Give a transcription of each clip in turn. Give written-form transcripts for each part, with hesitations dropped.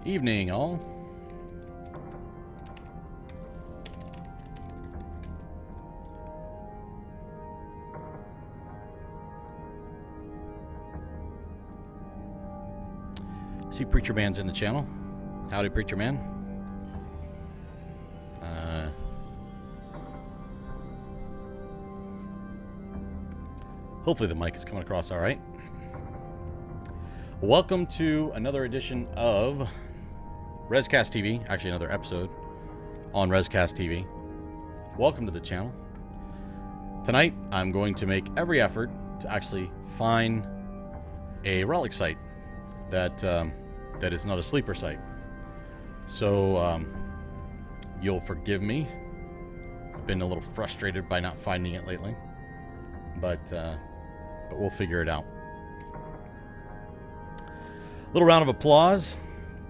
Evening, all. See Preacher Man's in the channel. Howdy, Preacher Man. Hopefully the mic is coming across all right. Welcome to another edition of Rescast TV. Actually, another episode on Rescast TV. Welcome to the channel. Tonight, I'm going to make every effort to actually find a relic site that that is not a sleeper site. So you'll forgive me. I've been a little frustrated by not finding it lately, but we'll figure it out. Little round of applause.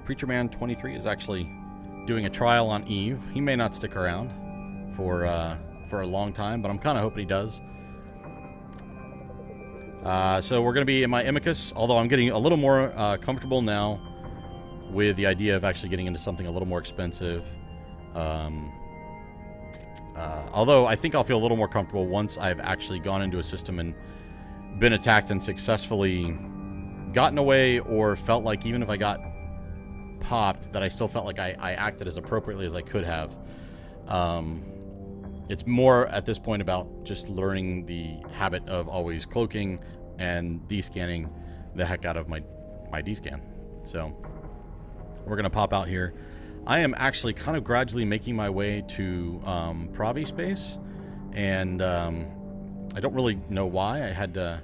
Preacher Man 23 is actually doing a trial on Eve. He may not stick around for a long time, but I'm kind of hoping he does. So we're going to be in my Imicus, although I'm getting a little more comfortable now with the idea of actually getting into something a little more expensive. Although I think I'll feel a little more comfortable once I've actually gone into a system and been attacked and successfully gotten away, or felt like even if I got popped, that I still felt like I acted as appropriately as I could have. It's more at this point about just learning the habit of always cloaking and descanning the heck out of my descan. So we're going to pop out here. I am actually kind of gradually making my way to Pravi space, and I don't really know why. I had to...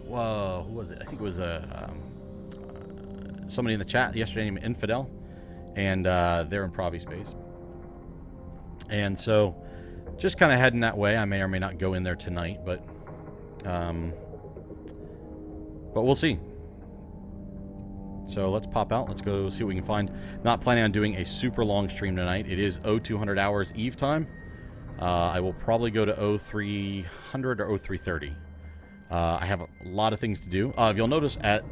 Whoa, who was it? I think it was somebody in the chat yesterday named Infidel, and they're in Pravi space. And so just kind of heading that way. I may or may not go in there tonight, but we'll see. So let's pop out. Let's go see what we can find. Not planning on doing a super long stream tonight. It is 0200 hours Eve time. I will probably go to 0300 or 0330. I have a lot of things to do. If you'll notice at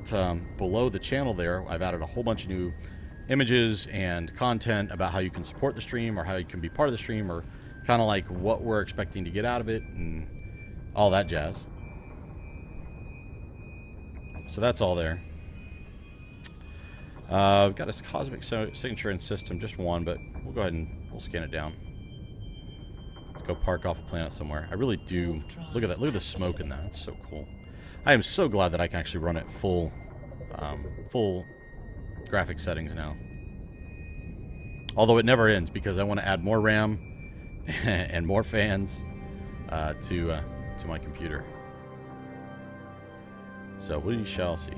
below the channel there, I've added a whole bunch of new images and content about how you can support the stream, or how you can be part of the stream, or kind of like what we're expecting to get out of it and all that jazz. So that's all there. We've got a cosmic signature and system, just one, but we'll go ahead and we'll scan it down. Let's go park off a planet somewhere. I really do. Look at that. Look at the smoke in that. It's so cool. I am so glad that I can actually run it full graphic settings now. Although it never ends, because I want to add more RAM and more fans to my computer. So we shall see.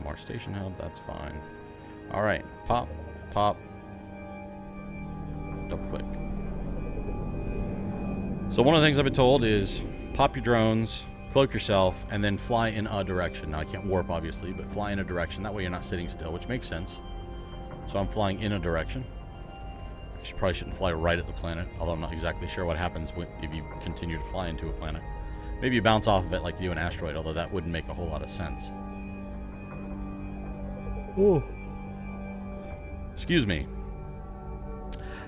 Mars Station Hub, that's fine. Alright, pop, pop, double click. So one of the things I've been told is pop your drones, cloak yourself, and then fly in a direction. Now I can't warp obviously, but fly in a direction. That way you're not sitting still, which makes sense. So I'm flying in a direction. You probably shouldn't fly right at the planet, although I'm not exactly sure what happens if you continue to fly into a planet. Maybe you bounce off of it like you do an asteroid, although that wouldn't make a whole lot of sense. Ooh. Excuse me.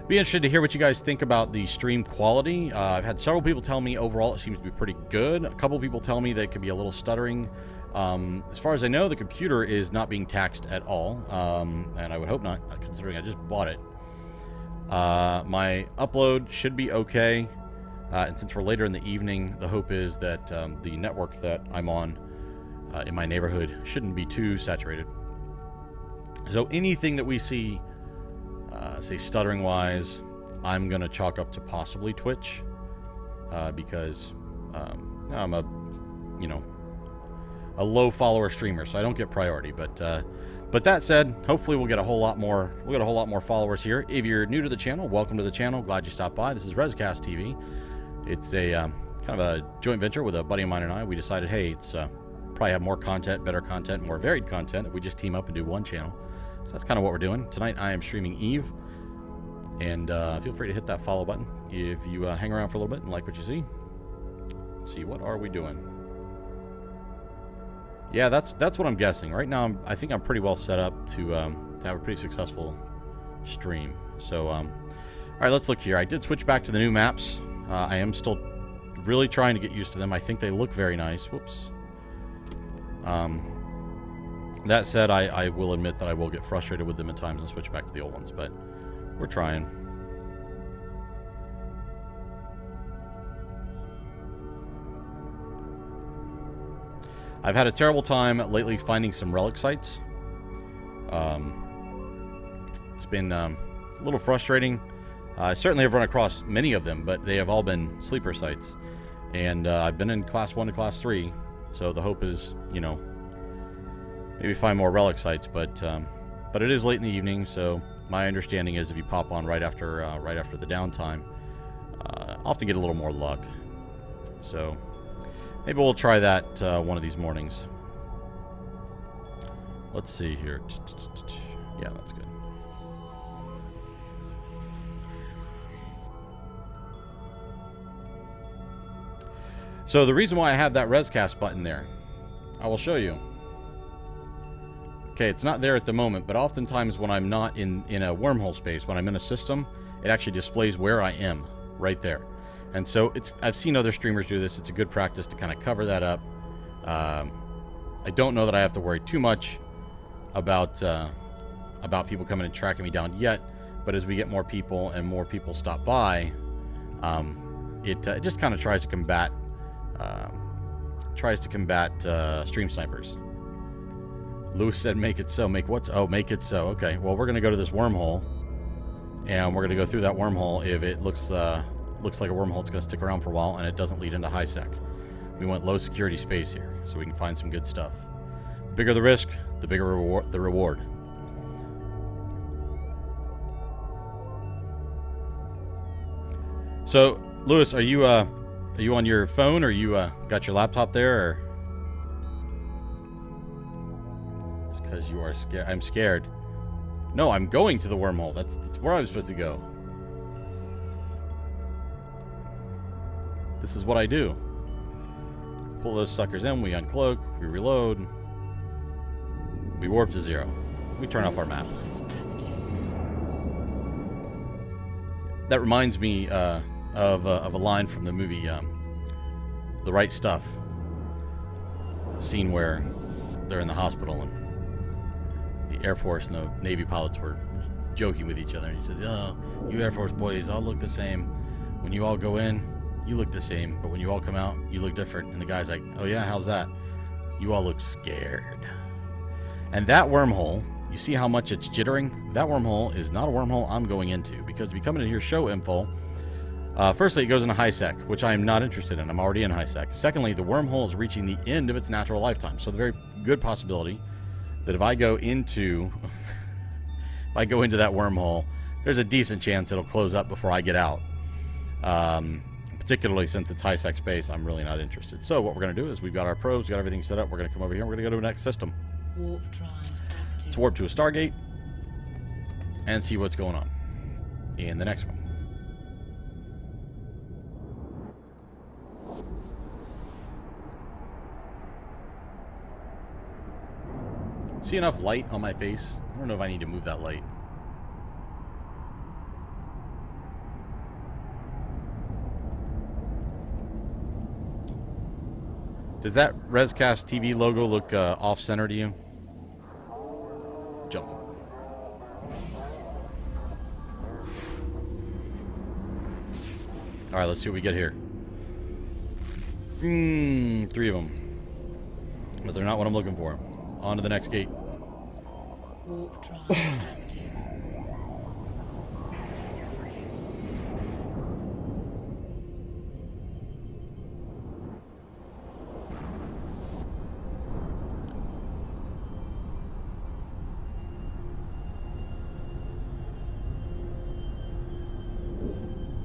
Be interested to hear what you guys think about the stream quality. I've had several people tell me overall it seems to be pretty good. A couple people tell me that it could be a little stuttering. As far as I know, the computer is not being taxed at all, and I would hope not, considering I just bought it. My upload should be okay, and since we're later in the evening, the hope is that the network that I'm on in my neighborhood shouldn't be too saturated. So anything that we see, say stuttering-wise, I'm going to chalk up to possibly Twitch, because I'm a low follower streamer, so I don't get priority. But that said, hopefully we'll get a whole lot more. We'll get a whole lot more followers here. If you're new to the channel, welcome to the channel. Glad you stopped by. This is Rescast TV. It's a kind of a joint venture with a buddy of mine and I. We decided, hey, it's probably have more content, better content, more varied content if we just team up and do one channel. So that's kind of what we're doing. Tonight I am streaming Eve, and feel free to hit that follow button if you hang around for a little bit and like what you see. Let's see, what are we doing? Yeah, that's what I'm guessing. Right now, I think I'm pretty well set up to have a pretty successful stream. So, all right, let's look here. I did switch back to the new maps. I am still really trying to get used to them. I think they look very nice. Whoops. That said, I will admit that I will get frustrated with them at times and switch back to the old ones, but we're trying. I've had a terrible time lately finding some relic sites. It's been a little frustrating. I certainly have run across many of them, but they have all been sleeper sites. And I've been in Class 1 to Class 3, so the hope is, you know, maybe find more relic sites. But it is late in the evening, so my understanding is if you pop on right after the downtime, I'll often get a little more luck. So maybe we'll try that one of these mornings. Let's see here. Yeah, that's good. So the reason why I have that ResCast button there, I will show you. Okay, it's not there at the moment, but oftentimes when I'm not in a wormhole space, when I'm in a system, it actually displays where I am right there. And so I've seen other streamers do this. It's a good practice to kind of cover that up. I don't know that I have to worry too much about people coming and tracking me down yet, but as we get more people and more people stop by, it just kind of tries to combat stream snipers. Lewis said, "Make it so." Make what? Oh, make it so. Okay. Well, we're gonna go to this wormhole, and we're gonna go through that wormhole. If it looks like a wormhole, it's gonna stick around for a while, and it doesn't lead into high sec. We want low security space here, so we can find some good stuff. The bigger the risk, the bigger the reward. So, Lewis, are you on your phone, or you got your laptop there, or? It's because you are scared. I'm scared. No, I'm going to the wormhole. That's where I'm supposed to go. This is what I do. Pull those suckers in, we uncloak, we reload, we warp to 0. We turn off our map. That reminds me of a line from the movie The Right Stuff. A scene where they're in the hospital and the Air Force and the Navy pilots were joking with each other. And he says, "Oh, you Air Force boys all look the same. When you all go in, you look the same, but when you all come out, you look different." And the guy's like, "Oh yeah, how's that?" "You all look scared." And that wormhole, you see how much it's jittering? That wormhole is not a wormhole I'm going into, because if you come in here, show info. Firstly, it goes into high sec, which I am not interested in. I'm already in high sec. Secondly, the wormhole is reaching the end of its natural lifetime. So the very good possibility that if I go into that wormhole, there's a decent chance it'll close up before I get out. Particularly since it's high sec space, I'm really not interested. So what we're going to do is we've got our probes, got everything set up. We're going to come over here and we're going to go to the next system. Let's warp to a Stargate and see what's going on in the next one. See enough light on my face? I don't know if I need to move that light. Does that ResCast TV logo look off-center to you? Jump. Alright, let's see what we get here. 3 of them. But they're not what I'm looking for. On to the next gate.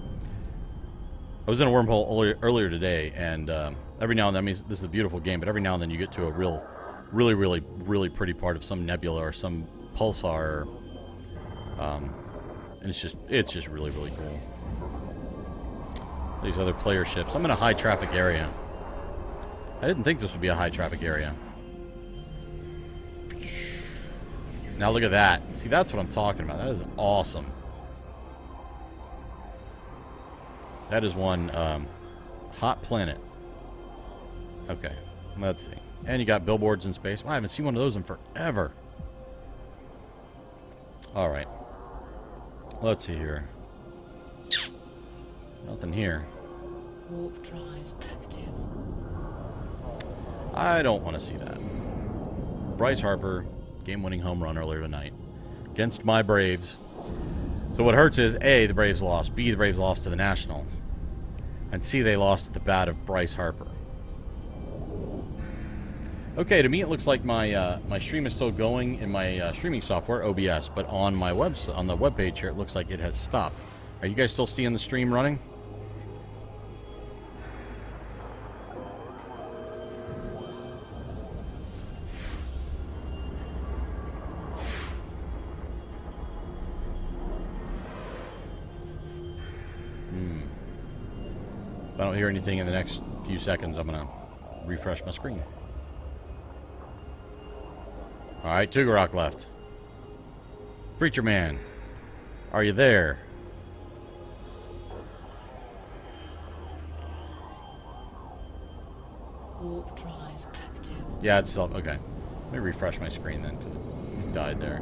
I was in a wormhole earlier today, and every now and then, I mean, this is a beautiful game, but every now and then you get to a really pretty part of some nebula or some pulsar, and it's just really cool. These other player ships. I'm in a high traffic area. I didn't think this would be a high traffic area. Now look at that. See, that's what I'm talking about. That is awesome. That is one hot planet. Okay, let's see. And you got billboards in space. Well, I haven't seen one of those in forever. All right. Let's see here. Nothing here. Warp drive active. I don't want to see that. Bryce Harper, game-winning home run earlier tonight against my Braves. So what hurts is, A, the Braves lost. B, the Braves lost to the Nationals. And C, they lost at the bat of Bryce Harper. Okay, to me it looks like my my stream is still going in my streaming software, OBS, but on my on the web page here, it looks like it has stopped. Are you guys still seeing the stream running? If I don't hear anything in the next few seconds, I'm gonna refresh my screen. All right, Tugarok left. Preacher Man, are you there? Warp drive active. Yeah, it's still okay. Let me refresh my screen then, because it died there.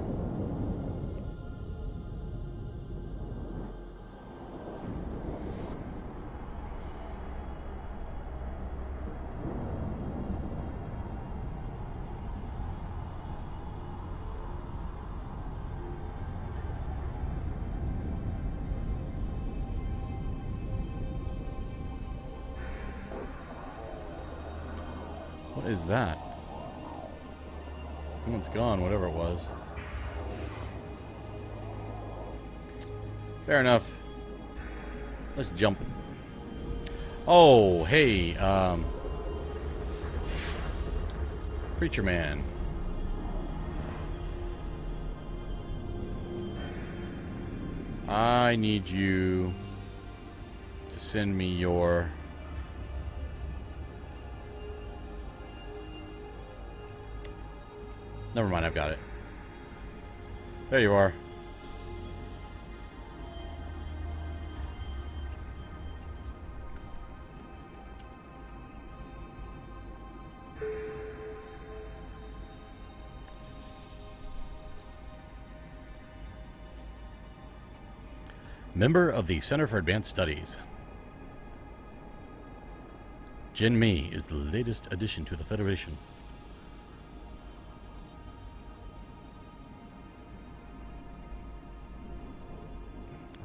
What is that? Oh, it's gone, whatever it was. Fair enough. Let's jump. Oh, hey, Preacher Man. I need you to send me your... Never mind, I've got it. There you are. Member of the Center for Advanced Studies. Jin Mi is the latest addition to the Federation.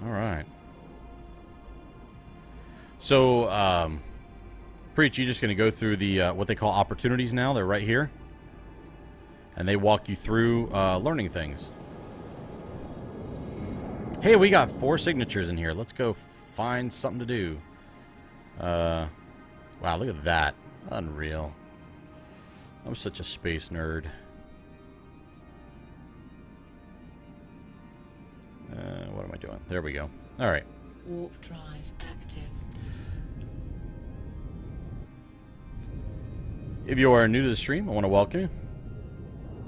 All right. So, Preach, you're just going to go through the what they call opportunities now. They're right here. And they walk you through learning things. Hey, we got 4 signatures in here. Let's go find something to do. Wow, look at that. Unreal. I'm such a space nerd. What am I doing? There we go. All right. Warp drive active. If you are new to the stream, I want to welcome you.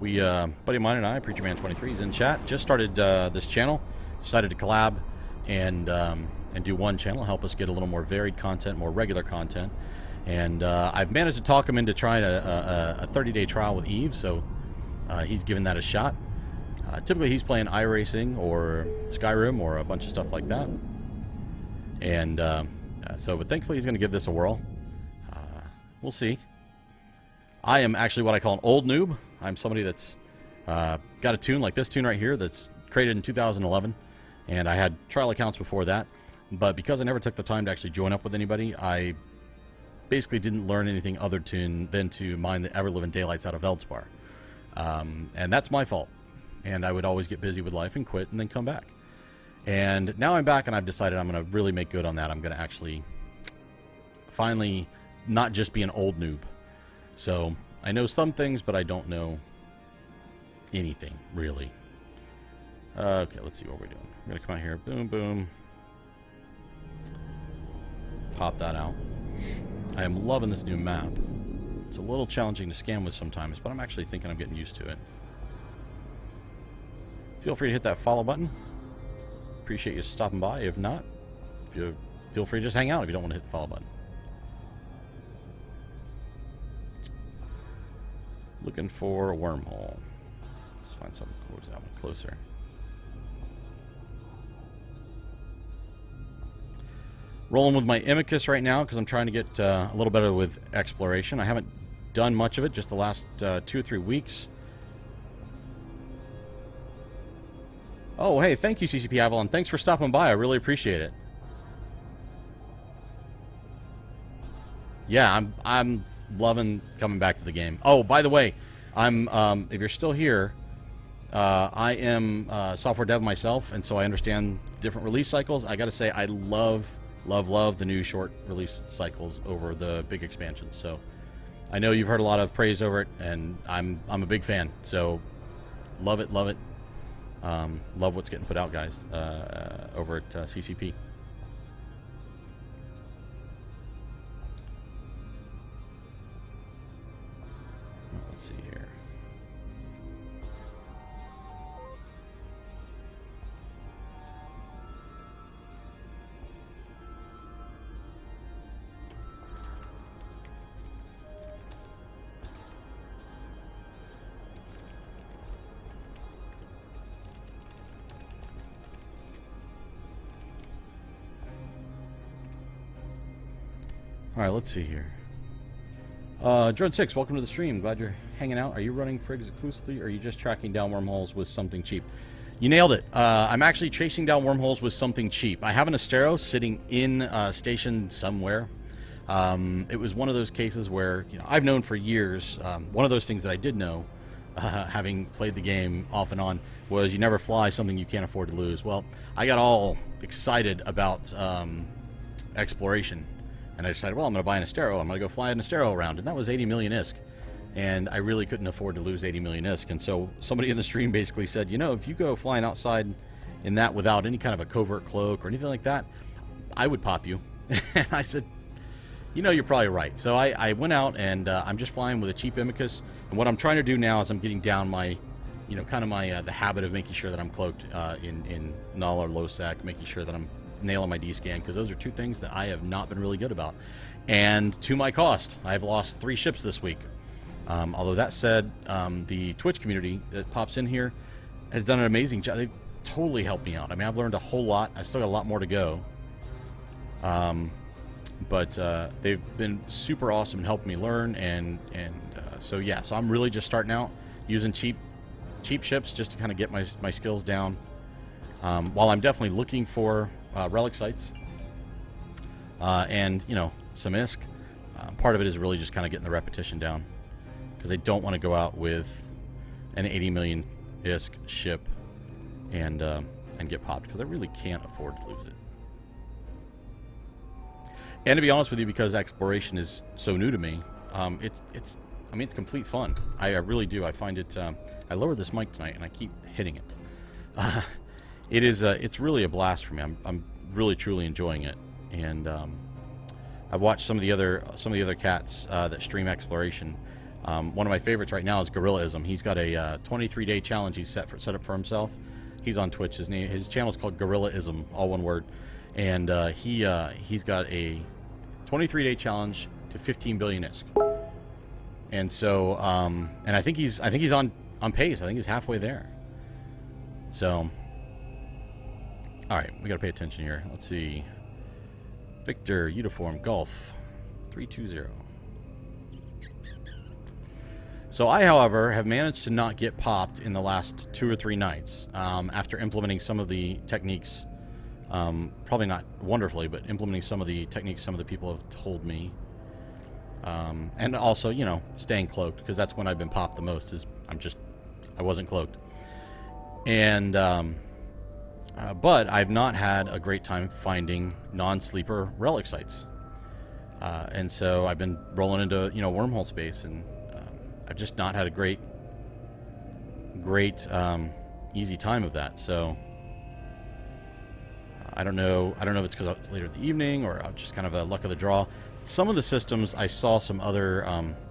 We, buddy of mine and I, Preacher Man 23, is in chat. Just started this channel. Decided to collab and do one channel, help us get a little more varied content, more regular content. And I've managed to talk him into trying a 30-day trial with Eve, so he's given that a shot. Typically, he's playing iRacing or Skyrim or a bunch of stuff like that. And but thankfully, he's going to give this a whirl. We'll see. I am actually what I call an old noob. I'm somebody that's got a tune like this tune right here that's created in 2011. And I had trial accounts before that. But because I never took the time to actually join up with anybody, I basically didn't learn anything other than to mine the ever-living daylights out of Veldspar. And that's my fault. And I would always get busy with life and quit and then come back. And now I'm back and I've decided I'm going to really make good on that. I'm going to actually finally not just be an old noob. So I know some things, but I don't know anything, really. Okay, let's see what we're doing. We're going to come out here. Boom, boom. Pop that out. I am loving this new map. It's a little challenging to scan with sometimes, but I'm actually thinking I'm getting used to it. Feel free to hit that follow button. Appreciate you stopping by. If not, feel free to just hang out if you don't want to hit the follow button. Looking for a wormhole. Let's find something. Where's that one? Closer. Rolling with my Imicus right now because I'm trying to get a little better with exploration. I haven't done much of it, just the last 2 or 3 weeks. Oh, hey, thank you, CCP Avalon. Thanks for stopping by. I really appreciate it. Yeah, I'm loving coming back to the game. Oh, by the way, I'm if you're still here, I am software dev myself, and so I understand different release cycles. I got to say, I love the new short release cycles over the big expansions. So I know you've heard a lot of praise over it, and I'm a big fan. So love it. Love what's getting put out, guys, over at CCP. Let's see here. All right, let's see here. Dread6, welcome to the stream. Glad you're hanging out. Are you running Frigs exclusively, or are you just tracking down wormholes with something cheap? You nailed it. I'm actually chasing down wormholes with something cheap. I have an Astero sitting in station somewhere. It was one of those cases where, you know, I've known for years. One of those things that I did know, having played the game off and on, was you never fly something you can't afford to lose. Well, I got all excited about exploration. And I decided, well, I'm going to buy an Astero. I'm going to go fly an Astero around. And that was 80 million ISK. And I really couldn't afford to lose 80 million ISK. And so somebody in the stream basically said, you know, if you go flying outside in that without any kind of a covert cloak or anything like that, I would pop you. And I said, you know, you're probably right. So I went out, and I'm just flying with a cheap Imicus. And what I'm trying to do now is I'm getting down my, you know, kind of my the habit of making sure that I'm cloaked in null or low sec, making sure that I'm nailing my D-scan, because those are two things that I have not been really good about. And to my cost, I've lost 3 ships this week. Although that said, the Twitch community that pops in here has done an amazing job. They've totally helped me out. I mean, I've learned a whole lot. I still got a lot more to go. But they've been super awesome and helped me learn. And so, yeah, so I'm really just starting out using cheap ships just to kind of get my skills down. While I'm definitely looking for relic sites and, you know, some ISK, part of it is really just kind of getting the repetition down, because I don't want to go out with an 80 million ISK ship and get popped, because I really can't afford to lose it. And to be honest with you, because exploration is so new to me, it's complete fun. I really do. I find it. I lowered this mic tonight, and I keep hitting it. It's really a blast for me. I'm really truly enjoying it, and I've watched some of the other cats that stream exploration. One of my favorites right now is Gorillaism. He's got a 23-day challenge he's set up for himself. He's on Twitch. His channel is called Gorillaism, all one word, and he's got a 23-day challenge to 15 billion ISK. And so and I think he's on pace. I think he's halfway there. So, all right, we got to pay attention here. Let's see. Victor, Uniform, Golf, 320. So I, however, have managed to not get popped in the last 2 or 3 nights after implementing some of the techniques, probably not wonderfully, but implementing some of the techniques some of the people have told me. And also, you know, staying cloaked, because that's when I've been popped the most, is I wasn't cloaked. And but I've not had a great time finding non-sleeper relic sites, and so I've been rolling into, you know, wormhole space, and I've just not had a great easy time of that. So I don't know if it's because it's later in the evening or just kind of a luck of the draw. Some of the systems I saw some other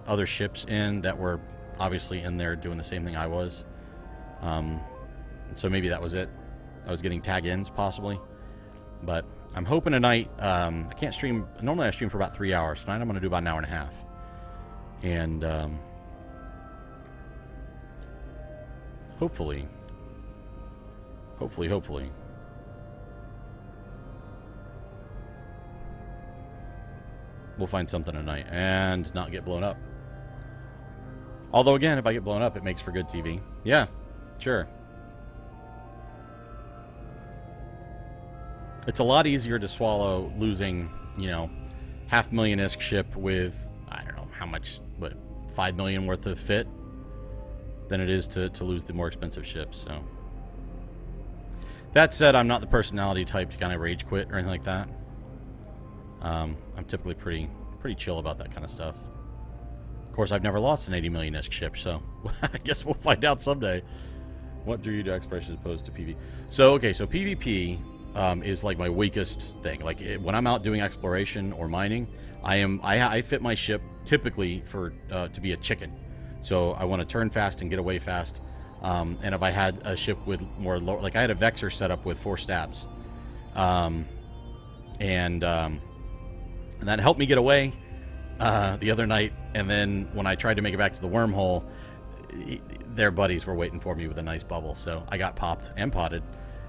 other ships in that were obviously in there doing the same thing I was. So maybe that was it. I was getting tag-ins possibly. But I'm hoping tonight, I can't stream, normally I stream for about 3 hours. Tonight I'm going to do about an hour and a half. And hopefully, we'll find something tonight and not get blown up. Although, again, if I get blown up, it makes for good TV. Yeah, sure. It's a lot easier to swallow losing, you know, $500,000-ish ship with, I don't know, how much, what, $5 million worth of fit than it is to lose the more expensive ships, so. That said, I'm not the personality type to kind of rage quit or anything like that. I'm typically pretty chill about that kind of stuff. Of course, I've never lost an 80 million-ish ship, so I guess we'll find out someday. What drew you to exploration as opposed to PvP? So, okay, so PvP is like my weakest thing. Like when I'm out doing exploration or mining, I fit my ship typically for to be a chicken. So I want to turn fast and get away fast. And if I had a ship with more low, like I had a Vexor set up with 4 stabs, and that helped me get away the other night. And then when I tried to make it back to the wormhole, their buddies were waiting for me with a nice bubble, so I got popped and potted.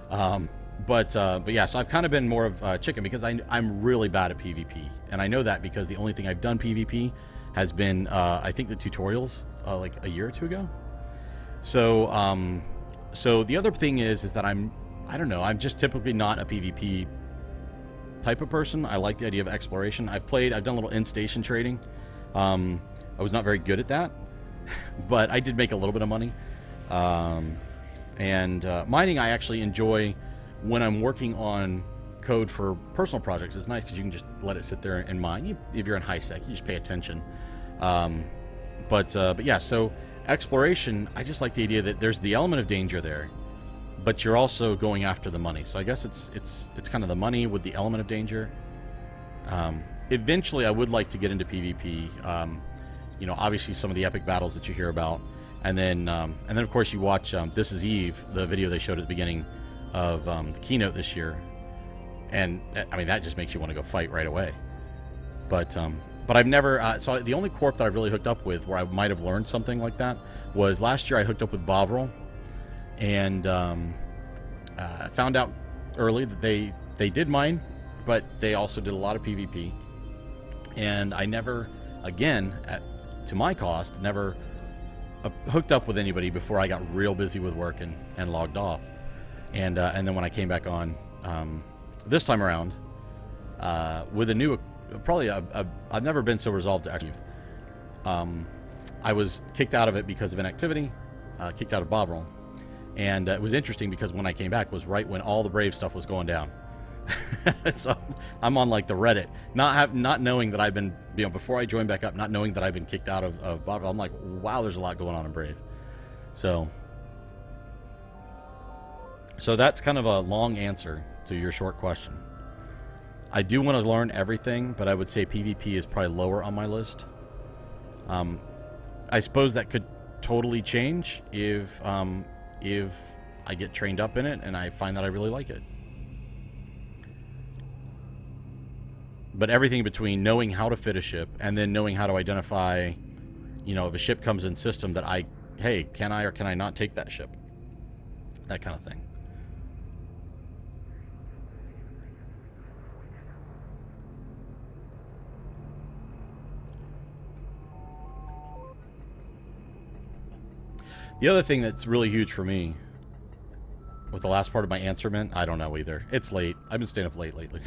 But yeah, so I've kind of been more of chicken because I'm really bad at PvP, and I know that because the only thing I've done PvP has been I think the tutorials like a year or two ago. So so the other thing is that I don't know, I'm just typically not a PvP type of person. I like the idea of exploration. I've done a little in-station trading. I was not very good at that, but I did make a little bit of money. And mining I actually enjoy when I'm working on code for personal projects. It's nice because you can just let it sit there and mine. If you're in high sec, you just pay attention. But yeah, so exploration, I just like the idea that there's the element of danger there, but you're also going after the money. So I guess it's kind of the money with the element of danger. Eventually, I would like to get into PvP. You know, obviously some of the epic battles that you hear about, and then of course you watch This Is Eve, the video they showed at the beginning of the keynote this year, and I mean that just makes you want to go fight right away. But I've never so the only corp that I've really hooked up with where I might have learned something like that was last year. I hooked up with Bovril, and found out early that they did mine, but they also did a lot of PvP, and I never, again, to my cost, never hooked up with anybody before I got real busy with work and logged off. And then when I came back on this time around with a new, probably I've never been so resolved to actually. I was kicked out of it because of inactivity, kicked out of Bovril, and it was interesting because when I came back was right when all the Brave stuff was going down. So I'm on like the Reddit, not knowing that I've been, you know, before I joined back up, not knowing that I've been kicked out of Bovril. I'm like, wow, there's a lot going on in Brave. So that's kind of a long answer to your short question. I do want to learn everything, but I would say PvP is probably lower on my list. I suppose that could totally change if I get trained up in it and I find that I really like it. But everything between knowing how to fit a ship and then knowing how to identify, you know, if a ship comes in system that hey, can I or can I not take that ship? That kind of thing. The other thing that's really huge for me, with the last part of my answer meant, I don't know either. It's late. I've been staying up late lately.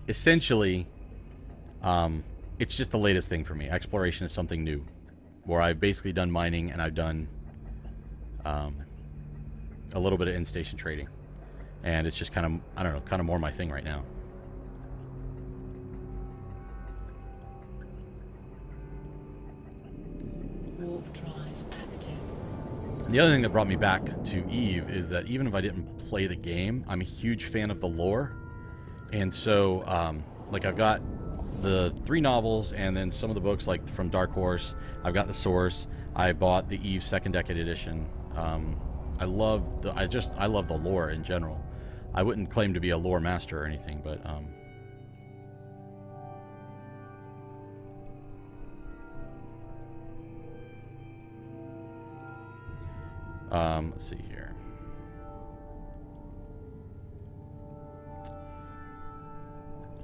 Essentially, it's just the latest thing for me. Exploration is something new, where I've basically done mining and I've done a little bit of in-station trading, and it's just kind of, I don't know, kind of more my thing right now. The other thing that brought me back to Eve is that even if I didn't play the game, I'm a huge fan of the lore. And so, like, I've got the 3 novels and then some of the books, like, from Dark Horse. I've got the source. I bought the Eve Second Decade Edition. I love the lore in general. I wouldn't claim to be a lore master or anything, but, let's see here.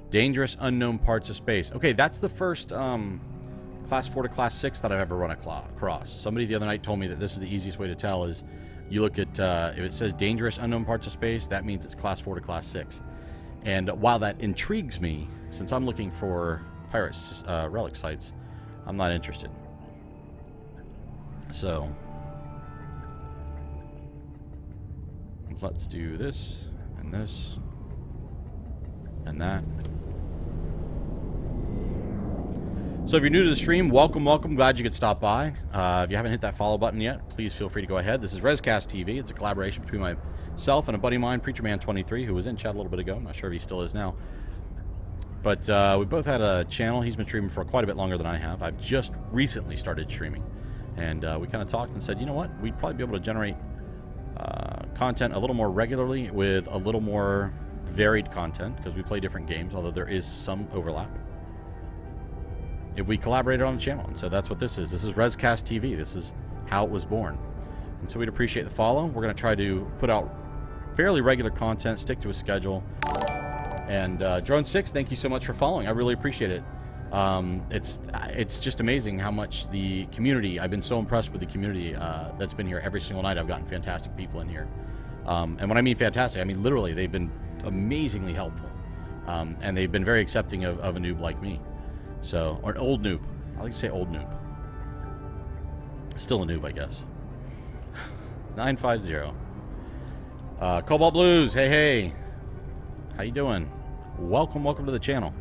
Dangerous unknown parts of space. Okay, that's the first class 4 to class 6 that I've ever run across. Somebody the other night told me that this is the easiest way to tell is you look at if it says dangerous unknown parts of space, that means it's class 4 to class 6. And while that intrigues me, since I'm looking for pirates relic sites, I'm not interested. So let's do this and this and that. So if you're new to the stream, welcome. Glad you could stop by. If you haven't hit that follow button yet, please feel free to go ahead. This is Rescast TV. It's a collaboration between myself and a buddy of mine, PreacherMan23, who was in chat a little bit ago. I'm not sure if he still is now. But we both had a channel. He's been streaming for quite a bit longer than I have. I've just recently started streaming. And we kind of talked and said, you know what? We'd probably be able to generate content a little more regularly with a little more varied content because we play different games, although there is some overlap. If we collaborated on the channel, and so that's what this is. This is Rescast TV. This is how it was born. And so we'd appreciate the follow. We're going to try to put out fairly regular content, stick to a schedule. And Drone6, thank you so much for following. I really appreciate it. It's just amazing how much the community, I've been so impressed with the community that's been here every single night. I've gotten fantastic people in here. And when I mean fantastic, I mean literally they've been amazingly helpful. And they've been very accepting of a noob like me. So, or an old noob. I like to say old noob. Still a noob, I guess. 950. Cobalt Blues, hey. How you doing? Welcome to the channel.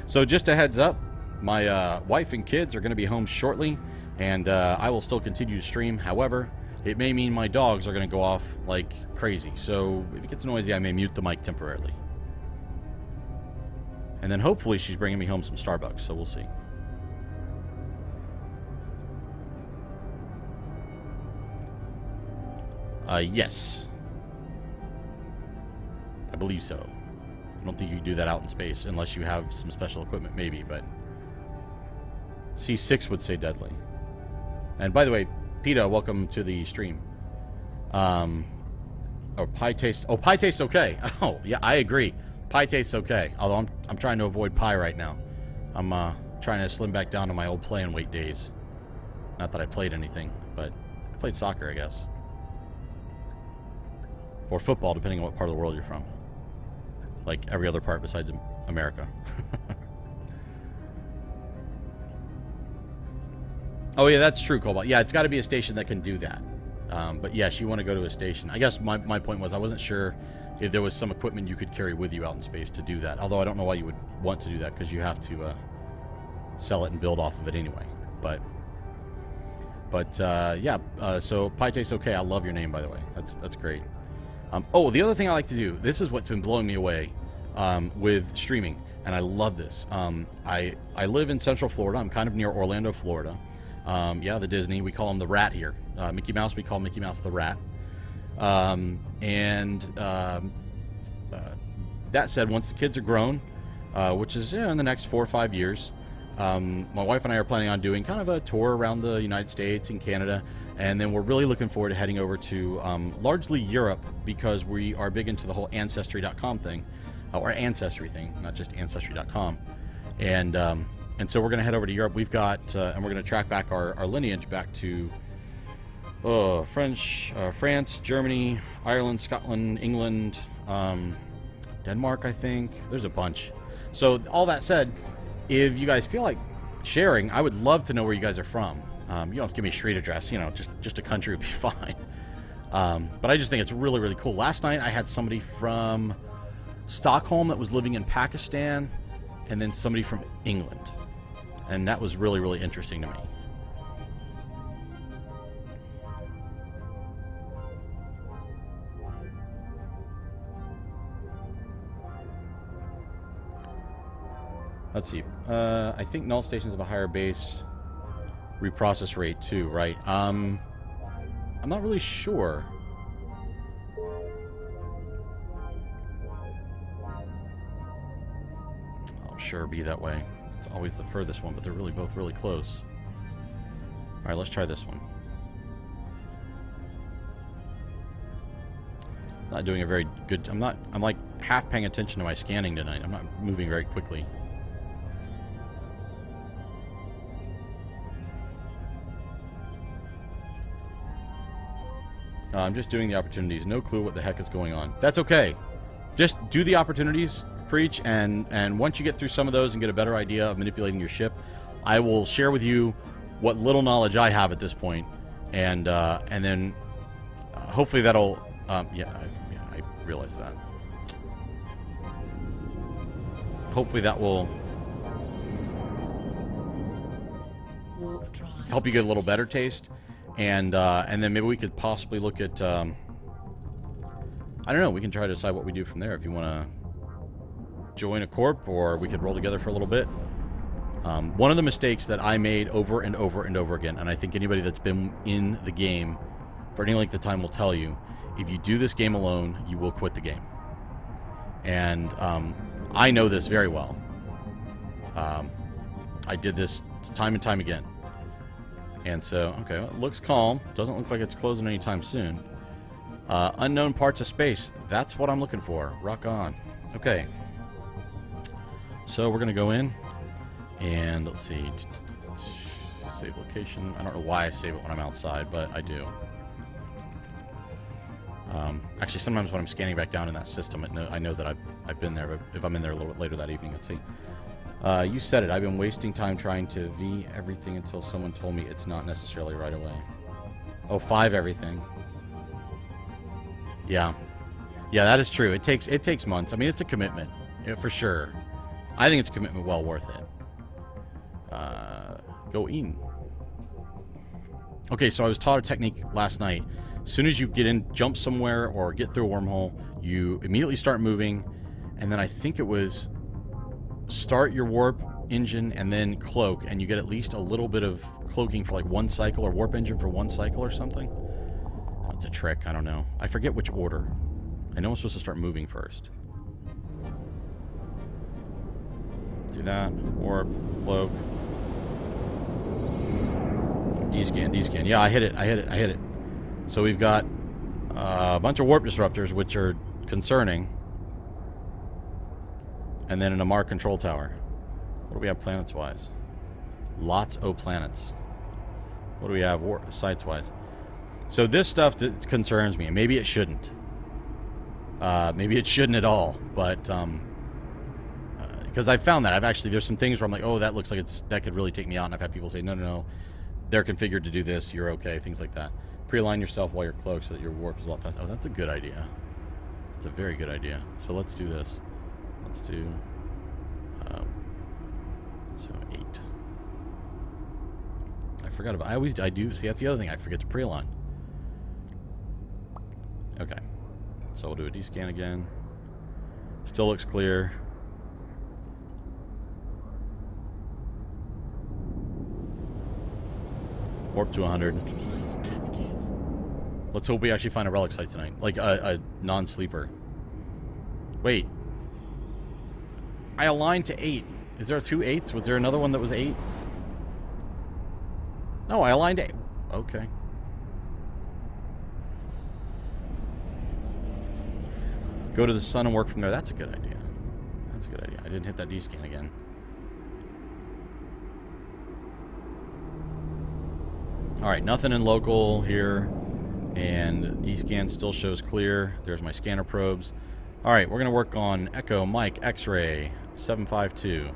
So just a heads up, my wife and kids are going to be home shortly, and I will still continue to stream. However, it may mean my dogs are going to go off like crazy. So if it gets noisy, I may mute the mic temporarily. And then hopefully she's bringing me home some Starbucks, so we'll see. Yes. I believe so. I don't think you can do that out in space unless you have some special equipment, maybe, but C6 would say deadly. And by the way, PETA, welcome to the stream. Pie tastes okay. Oh, yeah, I agree. Pie tastes okay, although I'm trying to avoid pie right now. I'm trying to slim back down to my old playing weight days. Not that I played anything, but I played soccer, I guess. Or football, depending on what part of the world you're from. Like every other part besides America. Oh, yeah, that's true, Cobalt. Yeah, it's got to be a station that can do that. But yes, you want to go to a station. I guess my point was I wasn't sure if there was some equipment you could carry with you out in space to do that. Although I don't know why you would want to do that, because you have to sell it and build off of it anyway. But yeah, so Pie tastes okay. I love your name, by the way. That's great. Oh, the other thing I like to do, this is what's been blowing me away with streaming, and I love this. I live in Central Florida. I'm kind of near Orlando, Florida. Yeah, the Disney. We call him the Rat here. Mickey Mouse, we call Mickey Mouse the Rat. That said, once the kids are grown, which is in the next 4 or 5 years, my wife and I are planning on doing kind of a tour around the United States and Canada, and then we're really looking forward to heading over to largely Europe, because we are big into the whole Ancestry.com thing, or Ancestry thing, not just Ancestry.com, and so we're going to head over to Europe. We've got, and we're going to track back our lineage back to France, Germany, Ireland, Scotland, England, Denmark, I think. There's a bunch. So all that said, if you guys feel like sharing, I would love to know where you guys are from. You don't have to give me a street address, you know, just a country would be fine. But I just think it's really, really cool. Last night I had somebody from Stockholm that was living in Pakistan, and then somebody from England. And that was really, really interesting to me. Let's see. I think null stations have a higher base reprocess rate too, right? I'm not really sure. I'll sure be that way. It's always the furthest one, but they're really both really close. All right, let's try this one. Not doing a very good. I'm like half paying attention to my scanning tonight. I'm not moving very quickly. I'm just doing the opportunities. No clue what the heck is going on. That's okay. Just do the opportunities, Preach, and once you get through some of those and get a better idea of manipulating your ship, I will share with you what little knowledge I have at this point, and then hopefully that'll. Yeah, I realize that. Hopefully that will Warp drive. help you get a little better taste, and then maybe we could possibly look at. I don't know. We can try to decide what we do from there. If you want to join a corp, or we could roll together for a little bit. One of the mistakes that I made over and over and over again, and I think anybody that's been in the game for any length of time will tell you, if you do this game alone, you will quit the game. And I know this very well. I did this time and time again. And so, okay, well, it looks calm. Doesn't look like it's closing anytime soon. Unknown parts of space. That's what I'm looking for. Rock on. Okay. So we're going to go in. And let's see. Save location. I don't know why I save it when I'm outside, but I do. Actually, sometimes when I'm scanning back down in that system, I know that I've been there, but if I'm in there a little bit later that evening, let's see. You said it. I've been wasting time trying to V everything until someone told me it's not necessarily right away. Oh, 5 everything. Yeah. Yeah, that is true. It takes months. I mean, it's a commitment, for sure. I think it's a commitment well worth it. Go in. Okay, so I was taught a technique last night. As soon as you get in, jump somewhere or get through a wormhole, you immediately start moving, and then I think it was start your warp engine and then cloak, and you get at least a little bit of cloaking for like 1 cycle, or warp engine for 1 cycle or something. That's a trick. I don't know. I forget which order. I know I'm supposed to start moving first. Do that. Warp, cloak. D-scan, D-scan. Yeah, I hit it. So we've got a bunch of warp disruptors, which are concerning. And then an Amarr control tower. What do we have planets-wise? Lots of planets. What do we have sites-wise? So this stuff that concerns me. Maybe it shouldn't. Maybe it shouldn't at all. But because I've found that there's some things where I'm like, oh, that looks like that could really take me out, and I've had people say, no, they're configured to do this. You're okay. Things like that. Pre-align yourself while you're cloaked so that your warp is a lot faster. Oh, that's a good idea. That's a very good idea. So let's do this. Let's do so 8. I forgot about. I do. See, that's the other thing. I forget to pre-align. Okay. So we'll do a D-scan again. Still looks clear. Warp to 100. Let's hope we actually find a relic site tonight. Like a non-sleeper. Wait. I aligned to 8. Is there 2 8s? Was there another one that was 8? No, I aligned to 8. Okay. Go to the sun and work from there. That's a good idea. That's a good idea. I didn't hit that D-scan again. Alright, nothing in local here. And D-scan still shows clear. There's my scanner probes. Alright, we're going to work on Echo, Mike, X-Ray, 752.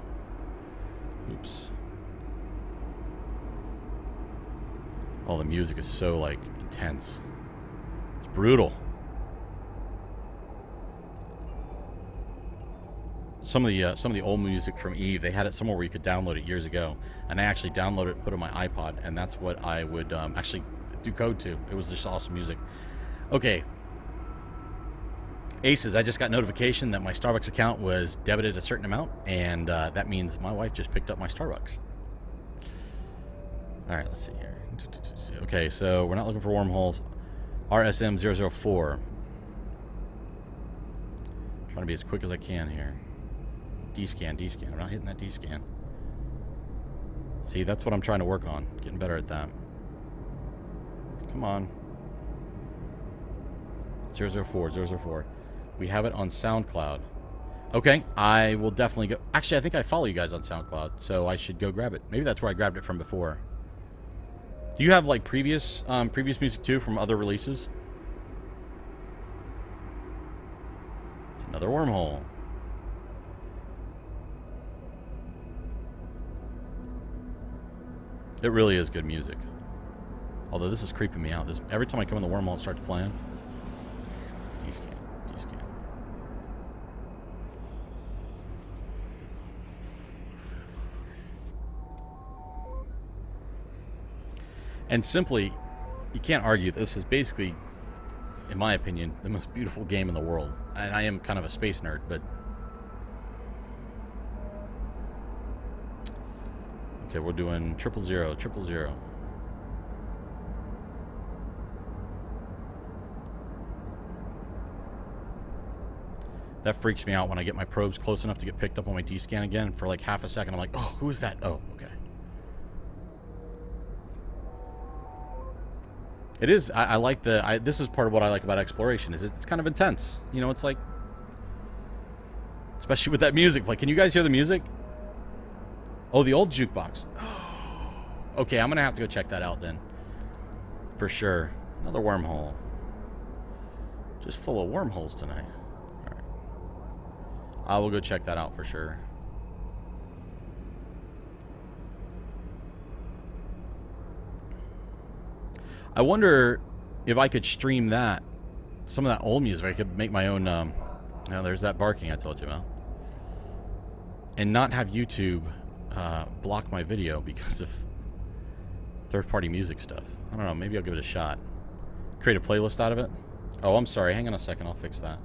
Oops. Oh, the music is so, like, intense. It's brutal. Some of the old music from Eve, they had it somewhere where you could download it years ago. And I actually downloaded it and put it on my iPod, and that's what I would actually do code to. It was just awesome music. Okay. Aces, I just got notification that my Starbucks account was debited a certain amount, and that means my wife just picked up my Starbucks. All right, let's see here. Okay, so we're not looking for wormholes. RSM004. Trying to be as quick as I can here. D-scan, D-scan. We're not hitting that D-scan. See, that's what I'm trying to work on. Getting better at that. Come on. 004. We have it on SoundCloud. Okay, I will definitely go. Actually, I think I follow you guys on SoundCloud, so I should go grab it. Maybe that's where I grabbed it from before. Do you have like previous music too from other releases? It's another wormhole. It really is good music. Although this is creeping me out. This every time I come in the wormhole, it starts playing. D-scan. And simply, you can't argue. This is basically, in my opinion, the most beautiful game in the world. And I am kind of a space nerd, but... Okay, we're doing 000. That freaks me out when I get my probes close enough to get picked up on my D-scan again. For like half a second, I'm like, oh, who is that? Oh, okay. It is. I like the... this is part of what I like about exploration, is it's kind of intense. You know, it's like... Especially with that music. Like, can you guys hear the music? Oh, the old jukebox. Okay, I'm going to have to go check that out then. For sure. Another wormhole. Just full of wormholes tonight. All right. I will go check that out for sure. I wonder if I could stream that. Some of that old music. I could make my own... now, there's that barking I told you about. And not have YouTube... block my video because of third-party music stuff. I don't know. Maybe I'll give it a shot. Create a playlist out of it. Oh, I'm sorry. Hang on a second. I'll fix that.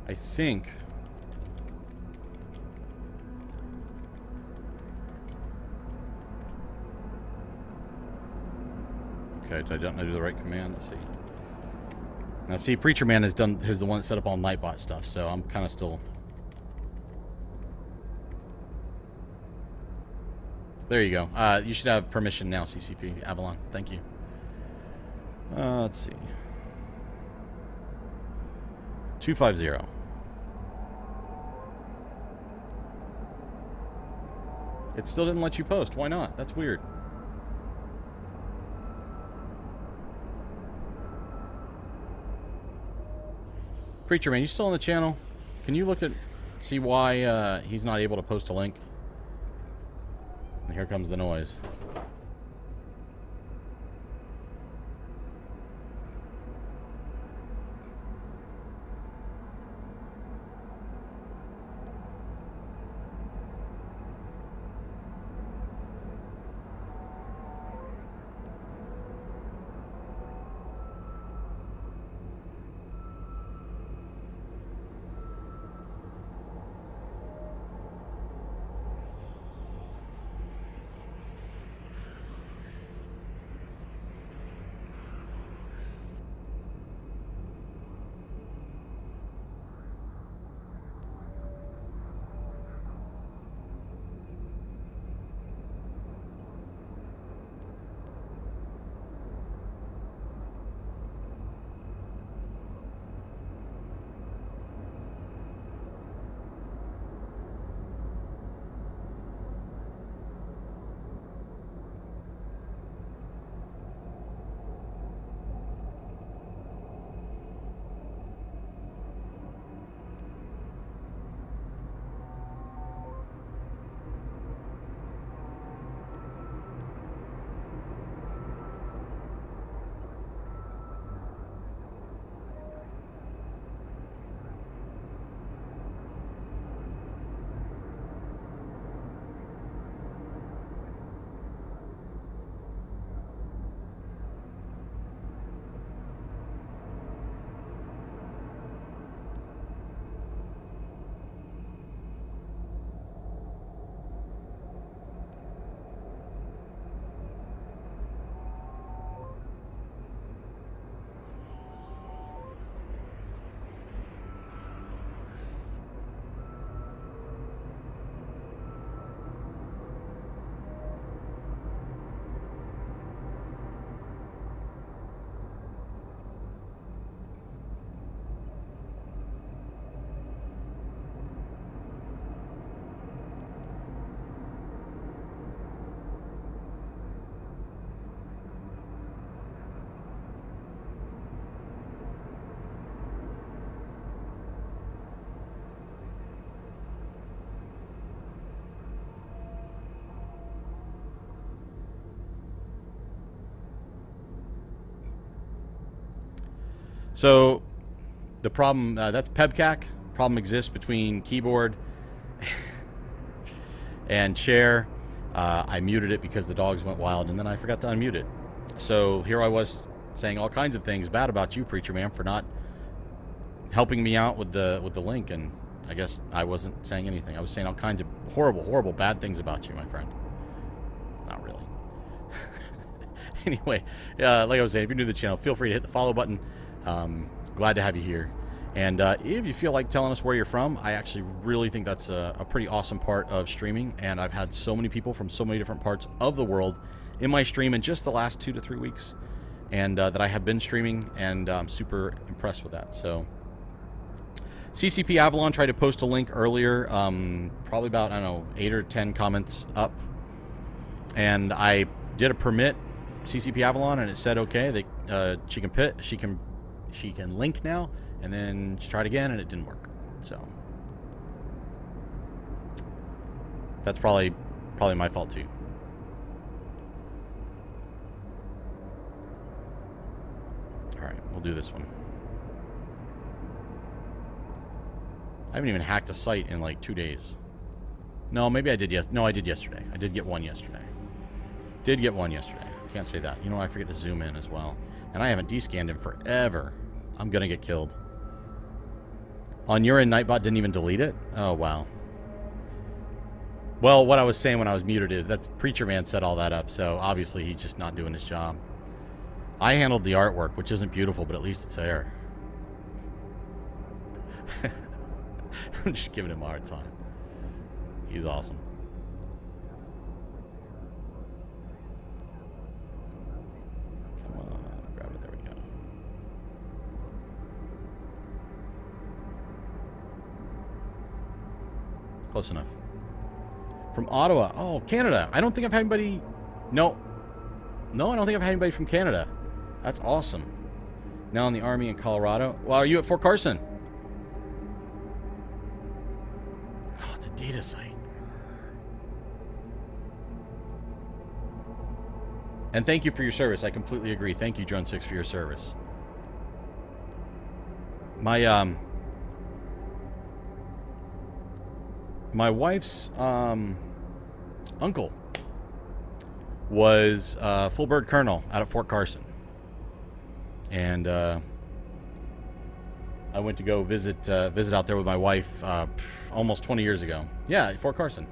I think... Okay, did I do the right command? Let's see. Now, see, Preacher Man is the one that set up all Nightbot stuff, so I'm kind of still... There you go. You should have permission now, CCP. Avalon. Thank you. Let's see. 250. It still didn't let you post. Why not? That's weird. Preacher Man, you still on the channel? Can you look at... see why he's not able to post a link? And here comes the noise. So the problem, that's PEBCAC. Problem exists between keyboard and chair. I muted it because the dogs went wild, and then I forgot to unmute it. So here I was saying all kinds of things bad about you, Preacher Man, for not helping me out with the link, and I guess I wasn't saying anything. I was saying all kinds of horrible, bad things about you, my friend. Not really. Anyway, like I was saying, if you're new to the channel, feel free to hit the follow button. Glad to have you here. And if you feel like telling us where you're from, I actually really think that's a pretty awesome part of streaming. And I've had so many people from so many different parts of the world in my stream in just the last 2 to 3 weeks. And that I have been streaming, and I'm super impressed with that. So CCP Avalon tried to post a link earlier, probably about, I don't know, 8 or 10 comments up. And I did a permit CCP Avalon, and it said, okay, she can link now. And then she tried again, and it didn't work. So that's probably my fault too. All right, we'll do this one. I haven't even hacked a site in like 2 days. No, maybe I did. No, I did yesterday. I did get one yesterday. Can't say that. You know, I forget to zoom in as well. And I haven't descanned in forever. I'm gonna get killed. On your end, Nightbot didn't even delete it? Oh, wow. Well, what I was saying when I was muted is that's Preacher Man set all that up, so obviously he's just not doing his job. I handled the artwork, which isn't beautiful, but at least it's there. I'm just giving him a hard time. He's awesome. Come on, grab it. There we go. Close enough. From Ottawa. Oh, Canada. I don't think I've had anybody... No, I don't think I've had anybody from Canada. That's awesome. Now in the Army in Colorado. Well, are you at Fort Carson? Oh, it's a data site. And thank you for your service. I completely agree. Thank you, Drone 6, for your service. My wife's uncle was full bird colonel out at Fort Carson, and I went to go visit out there with my wife almost 20 years ago. Yeah, Fort Carson.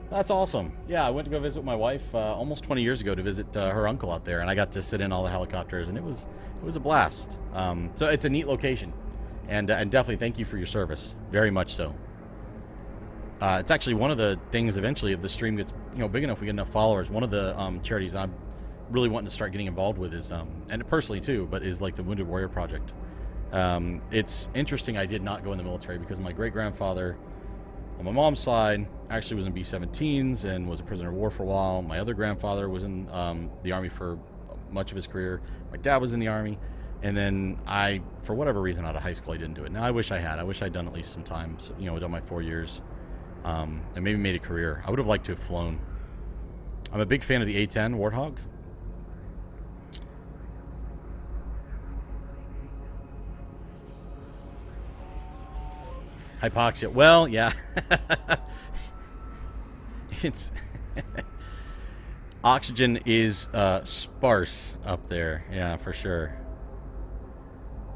That's awesome. Yeah, I went to go visit with my wife almost 20 years ago to visit her uncle out there, and I got to sit in all the helicopters, and it was a blast. So it's a neat location, and definitely thank you for your service, very much so. It's actually one of the things eventually if the stream gets big enough, we get enough followers. One of the charities I'm really wanting to start getting involved with is, and personally too, but is like the Wounded Warrior Project. It's interesting. I did not go in the military because my great grandfather on my mom's side actually was in B-17s and was a prisoner of war for a while. My other grandfather was in the Army for much of his career. My dad was in the Army, and then I, for whatever reason, out of high school, I didn't do it. Now I wish I had. I wish I'd done at least some time. So, done my 4 years. And maybe made a career. I would have liked to have flown. I'm a big fan of the A-10 Warthog. Hypoxia. Well, yeah. It's oxygen is sparse up there. Yeah, for sure.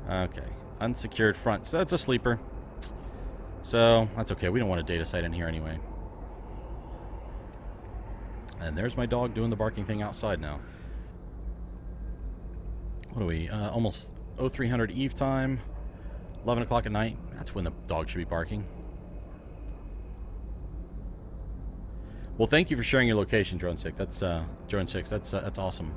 Okay. Unsecured front. So that's a sleeper. So that's okay. We don't want a data site in here anyway. And there's my dog doing the barking thing outside now. What are we? Almost 0300 eve time. 11 o'clock at night. That's when the dog should be barking. Well, thank you for sharing your location, Drone 6. That's Drone 6. That's awesome.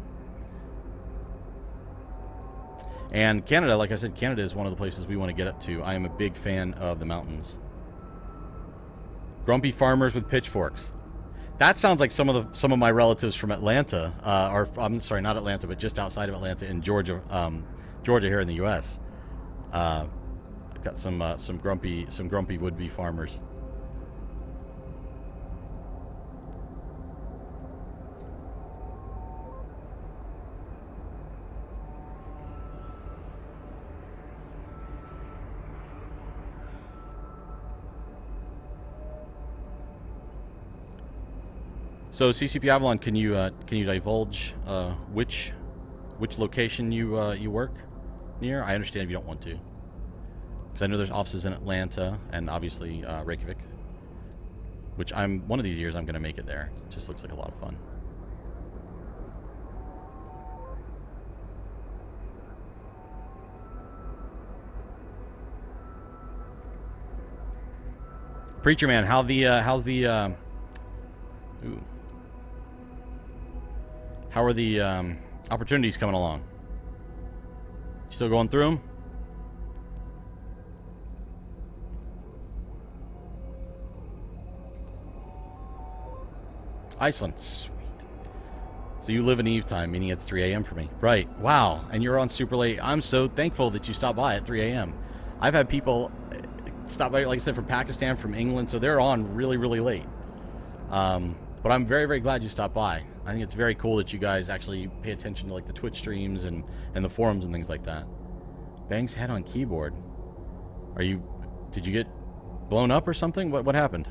And Canada, like I said, Canada is one of the places we want to get up to. I am a big fan of the mountains. Grumpy farmers with pitchforks. That sounds like some of my relatives from Atlanta, or I'm sorry, not Atlanta, but just outside of Atlanta in Georgia, Georgia here in the U.S. I've got some grumpy would-be farmers. So CCP Avalon, can you divulge which location you work near? I understand if you don't want to, because I know there's offices in Atlanta and obviously Reykjavik, which one of these years I'm going to make it there. It just looks like a lot of fun. Preacher man, how's the ooh. How are the opportunities coming along? You still going through them? Iceland, sweet. So you live in Eve time, meaning it's 3 a.m. for me. Right, wow, and you're on super late. I'm so thankful that you stopped by at 3 a.m. I've had people stop by, like I said, from Pakistan, from England, so they're on really, really late. But I'm very, very glad you stopped by. I think it's very cool that you guys actually pay attention to like the Twitch streams and the forums and things like that. Bangs head on keyboard. Did you get blown up or something? What happened?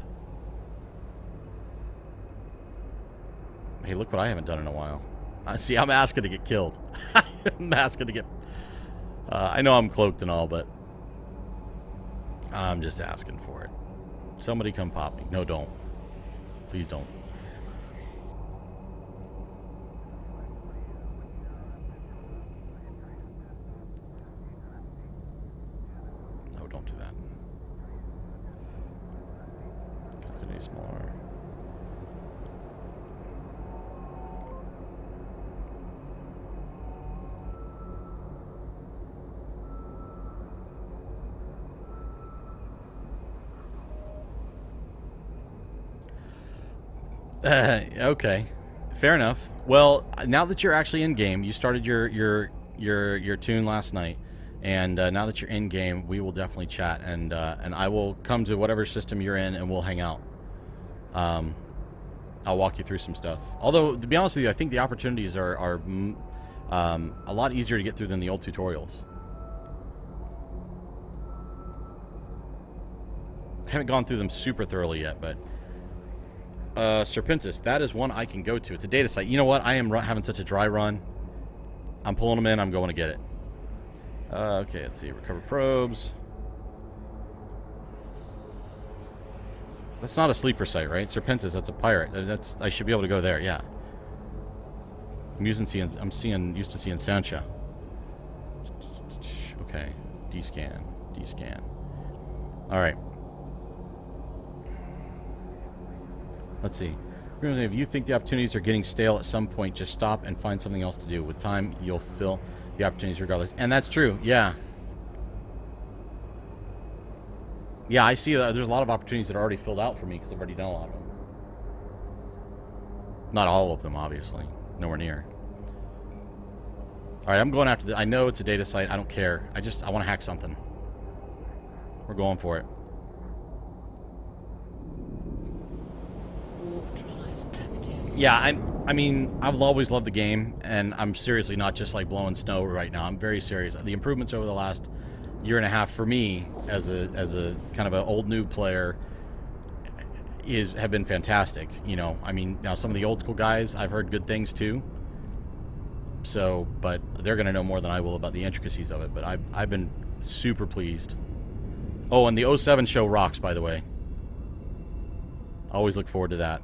Hey, look what I haven't done in a while. See, I'm asking to get killed. I'm asking to get... I know I'm cloaked and all, but... I'm just asking for it. Somebody come pop me. No, don't. Please don't. No, don't do that. Could be smaller. Okay, fair enough. Well, now that you're actually in game, you started your tune last night, and now that you're in game, we will definitely chat, and I will come to whatever system you're in, and we'll hang out. I'll walk you through some stuff. Although, to be honest with you, I think the opportunities are a lot easier to get through than the old tutorials. I haven't gone through them super thoroughly yet, but. Serpentis, that is one I can go to. It's a data site. You know what? I am having such a dry run. I'm pulling them in. I'm going to get it. Okay, let's see. Recover probes. That's not a sleeper site, right? Serpentis, that's a pirate. I should be able to go there, yeah. I'm used to seeing Sancha. Okay. D-scan. Alright. Let's see. If you think the opportunities are getting stale at some point, just stop and find something else to do. With time, you'll fill the opportunities regardless. And that's true, yeah. Yeah, I see that there's a lot of opportunities that are already filled out for me because I've already done a lot of them. Not all of them, obviously. Nowhere near. Alright, I'm going after I know it's a data site. I don't care. I want to hack something. We're going for it. Yeah, I mean, I've always loved the game, and I'm seriously not just like blowing snow right now. I'm very serious. The improvements over the last year and a half for me, as a kind of an old noob player, have been fantastic. You know, I mean, now some of the old school guys, I've heard good things too. So, but they're gonna know more than I will about the intricacies of it. But I've been super pleased. Oh, and the 07 show rocks, by the way. Always look forward to that.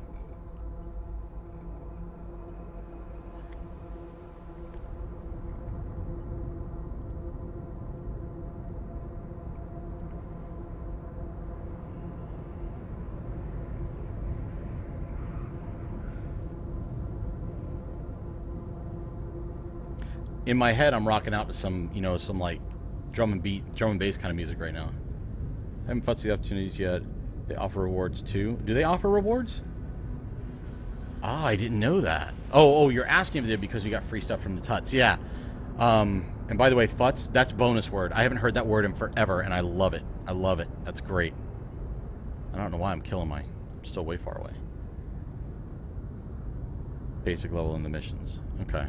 In my head, I'm rocking out to some, you know, some like drum and bass kind of music right now. I haven't fussed with the opportunities yet. They offer rewards too. Do they offer rewards? Ah, I didn't know that. Oh, you're asking if they did because you got free stuff from the Tuts. Yeah. And by the way, Futs, that's bonus word. I haven't heard that word in forever, and I love it. I love it. That's great. I don't know why I'm killing I'm still way far away. Basic level in the missions. Okay.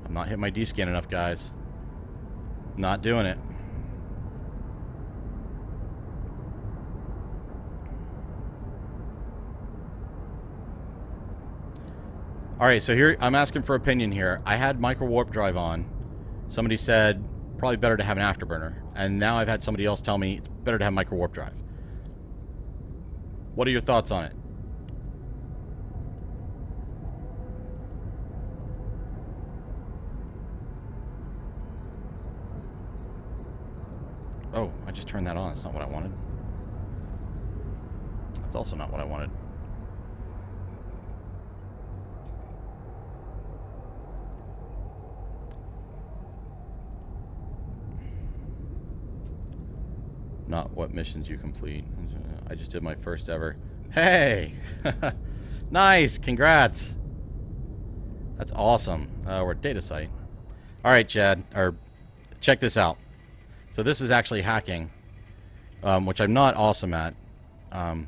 I'm not hitting my D-scan enough, guys. Not doing it. All right, so here I'm asking for opinion here. I had micro warp drive on. Somebody said probably better to have an afterburner, and now I've had somebody else tell me it's better to have micro warp drive. What are your thoughts on it? Oh, I just turned that on. That's not what I wanted. That's also not what I wanted. Not what missions you complete. I just did my first ever. Hey! Nice! Congrats! That's awesome. We're at data site. Alright, Chad. Or, check this out. So this is actually hacking, which I'm not awesome at. I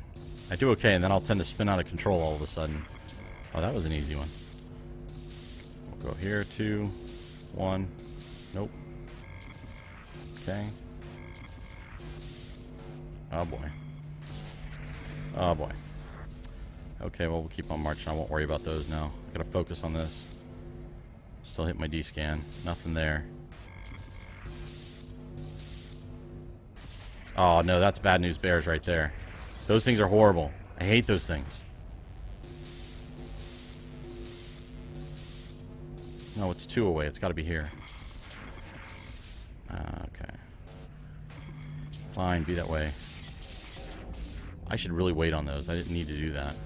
do okay, and then I'll tend to spin out of control all of a sudden. Oh, that was an easy one. We'll go here, 2, 1. Nope. Okay. Oh, boy. Oh, boy. Okay, well, we'll keep on marching. I won't worry about those now. Gotta focus on this. Still hit my D-scan. Nothing there. Oh, no, that's bad news bears right there. Those things are horrible. I hate those things. No, it's 2 away. It's got to be here. Okay. Fine, be that way. I should really wait on those. I didn't need to do that.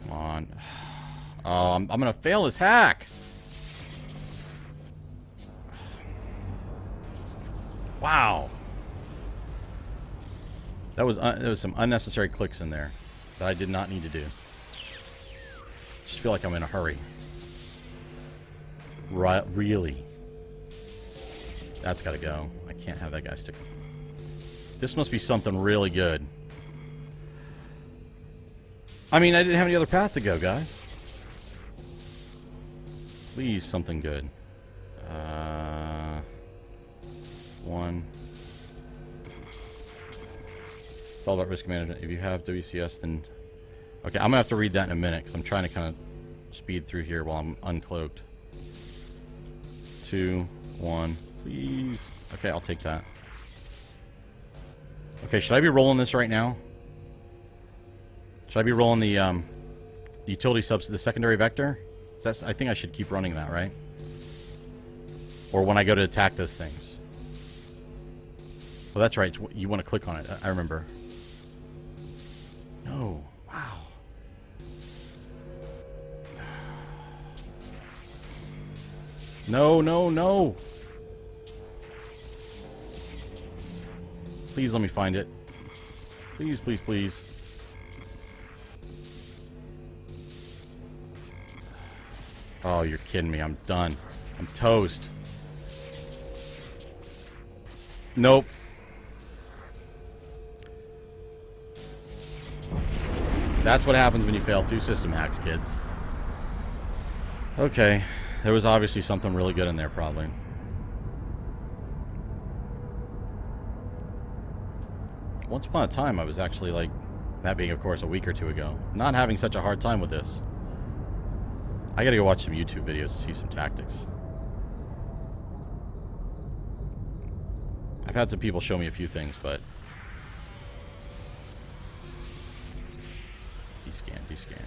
Come on. Oh, I'm going to fail this hack. Wow. That was there was some unnecessary clicks in there that I did not need to do. Just feel like I'm in a hurry. Really? That's got to go. I can't have that guy stick. This must be something really good. I mean, I didn't have any other path to go, guys. Please, something good. 1. It's all about risk management. If you have WCS, then... Okay, I'm going to have to read that in a minute, because I'm trying to kind of speed through here while I'm uncloaked. 2, 1, please. Okay, I'll take that. Okay, should I be rolling this right now? Should I be rolling the utility subs, the secondary vector? That's, I think I should keep running that, right? Or when I go to attack those things. Well, that's right. You want to click on it. I remember. No. Wow. No, no, no. Please let me find it. Please, please, please. Oh, you're kidding me. I'm done. I'm toast. Nope. That's what happens when you fail 2 system hacks, kids. Okay. There was obviously something really good in there, probably. Once upon a time, I was actually, like, that being, of course, a week or 2 ago, not having such a hard time with this. I gotta go watch some YouTube videos to see some tactics. I've had some people show me a few things, but... Descan, descan.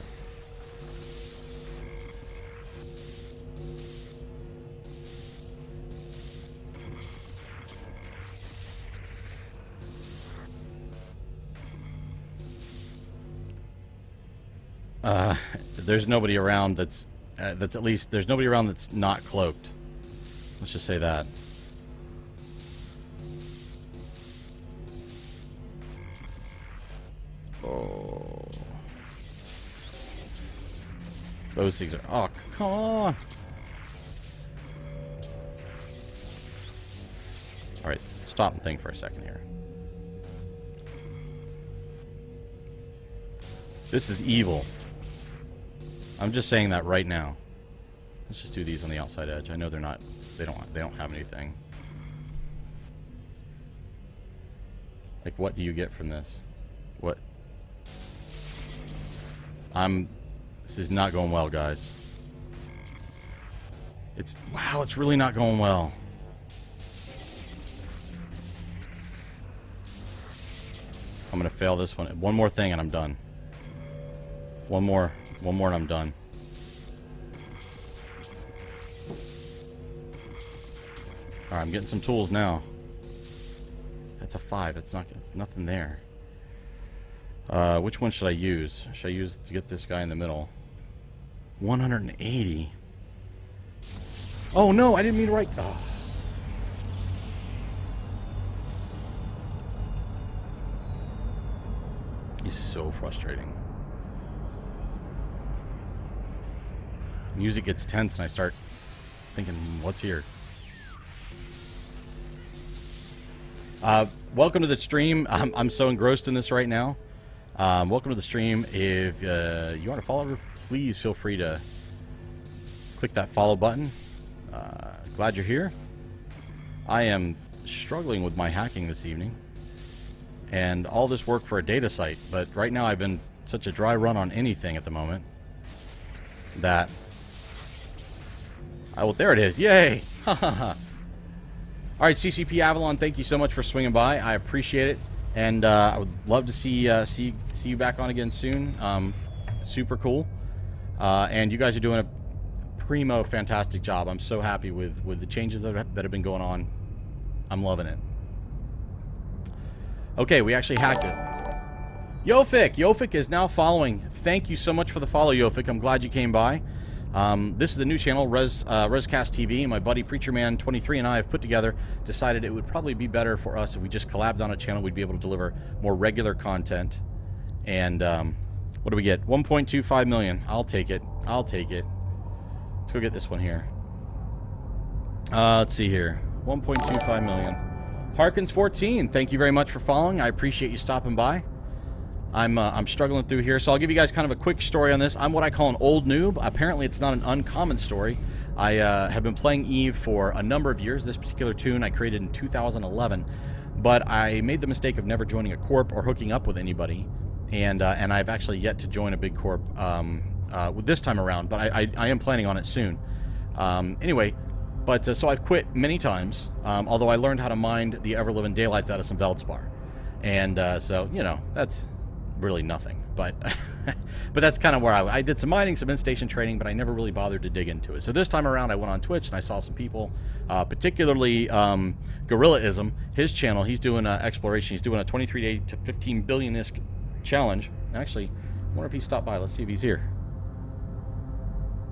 There's nobody around that's at least, there's nobody around that's not cloaked. Let's just say that. Oh. Those things are, oh, come on. Alright, stop and think for a second here. This is evil. I'm just saying that right now. Let's just do these on the outside edge. I know they're not, they don't have anything. Like, what do you get from this? What This is not going well, guys. Wow, it's really not going well. I'm gonna fail this one. One more thing and I'm done. One more and I'm done. Alright, I'm getting some tools now. That's a 5. It's nothing there. Which one should I use? Should I use to get this guy in the middle? 180. Oh no, I didn't mean to write. Oh. He's so frustrating. Music gets tense and I start thinking, what's here? Welcome to the stream. I'm so engrossed in this right now. Welcome to the stream. If you want to follow, please feel free to click that follow button. Glad you're here. I am struggling with my hacking this evening. And all this work for a data site. But right now I've been such a dry run on anything at the moment that... Oh, well, there it is. Yay! Ha ha ha. Alright, CCP Avalon, thank you so much for swinging by. I appreciate it. And I would love to see you back on again soon. Super cool. And you guys are doing a primo fantastic job. I'm so happy with the changes that have been going on. I'm loving it. Okay, we actually hacked it. Yofik is now following. Thank you so much for the follow, Yofik. I'm glad you came by. This is the new channel, Rescast TV, and my buddy PreacherMan23 and I have put together, decided it would probably be better for us if we just collabed on a channel. We'd be able to deliver more regular content. And what do we get? 1.25 million. I'll take it. I'll take it. Let's go get this one here. Let's see here. 1.25 million. Harkins14, thank you very much for following. I appreciate you stopping by. I'm struggling through here, so I'll give you guys kind of a quick story on this. I'm what I call an old noob. Apparently, it's not an uncommon story. I have been playing EVE for a number of years. This particular tune I created in 2011, but I made the mistake of never joining a corp or hooking up with anybody, and I've actually yet to join a big corp with this time around, but I am planning on it soon. Anyway, but so I've quit many times, although I learned how to mind the ever-living daylights out of some Veldspar, and so, you know, that's really nothing, but but that's kind of where I did some mining, some in-station trading, but I never really bothered to dig into it. So this time around I went on Twitch and I saw some people, particularly Gorillaism, his channel. He's doing exploration. He's doing a 23-day to 15 billion ISK challenge. Actually, I wonder if he stopped by. Let's see if he's here.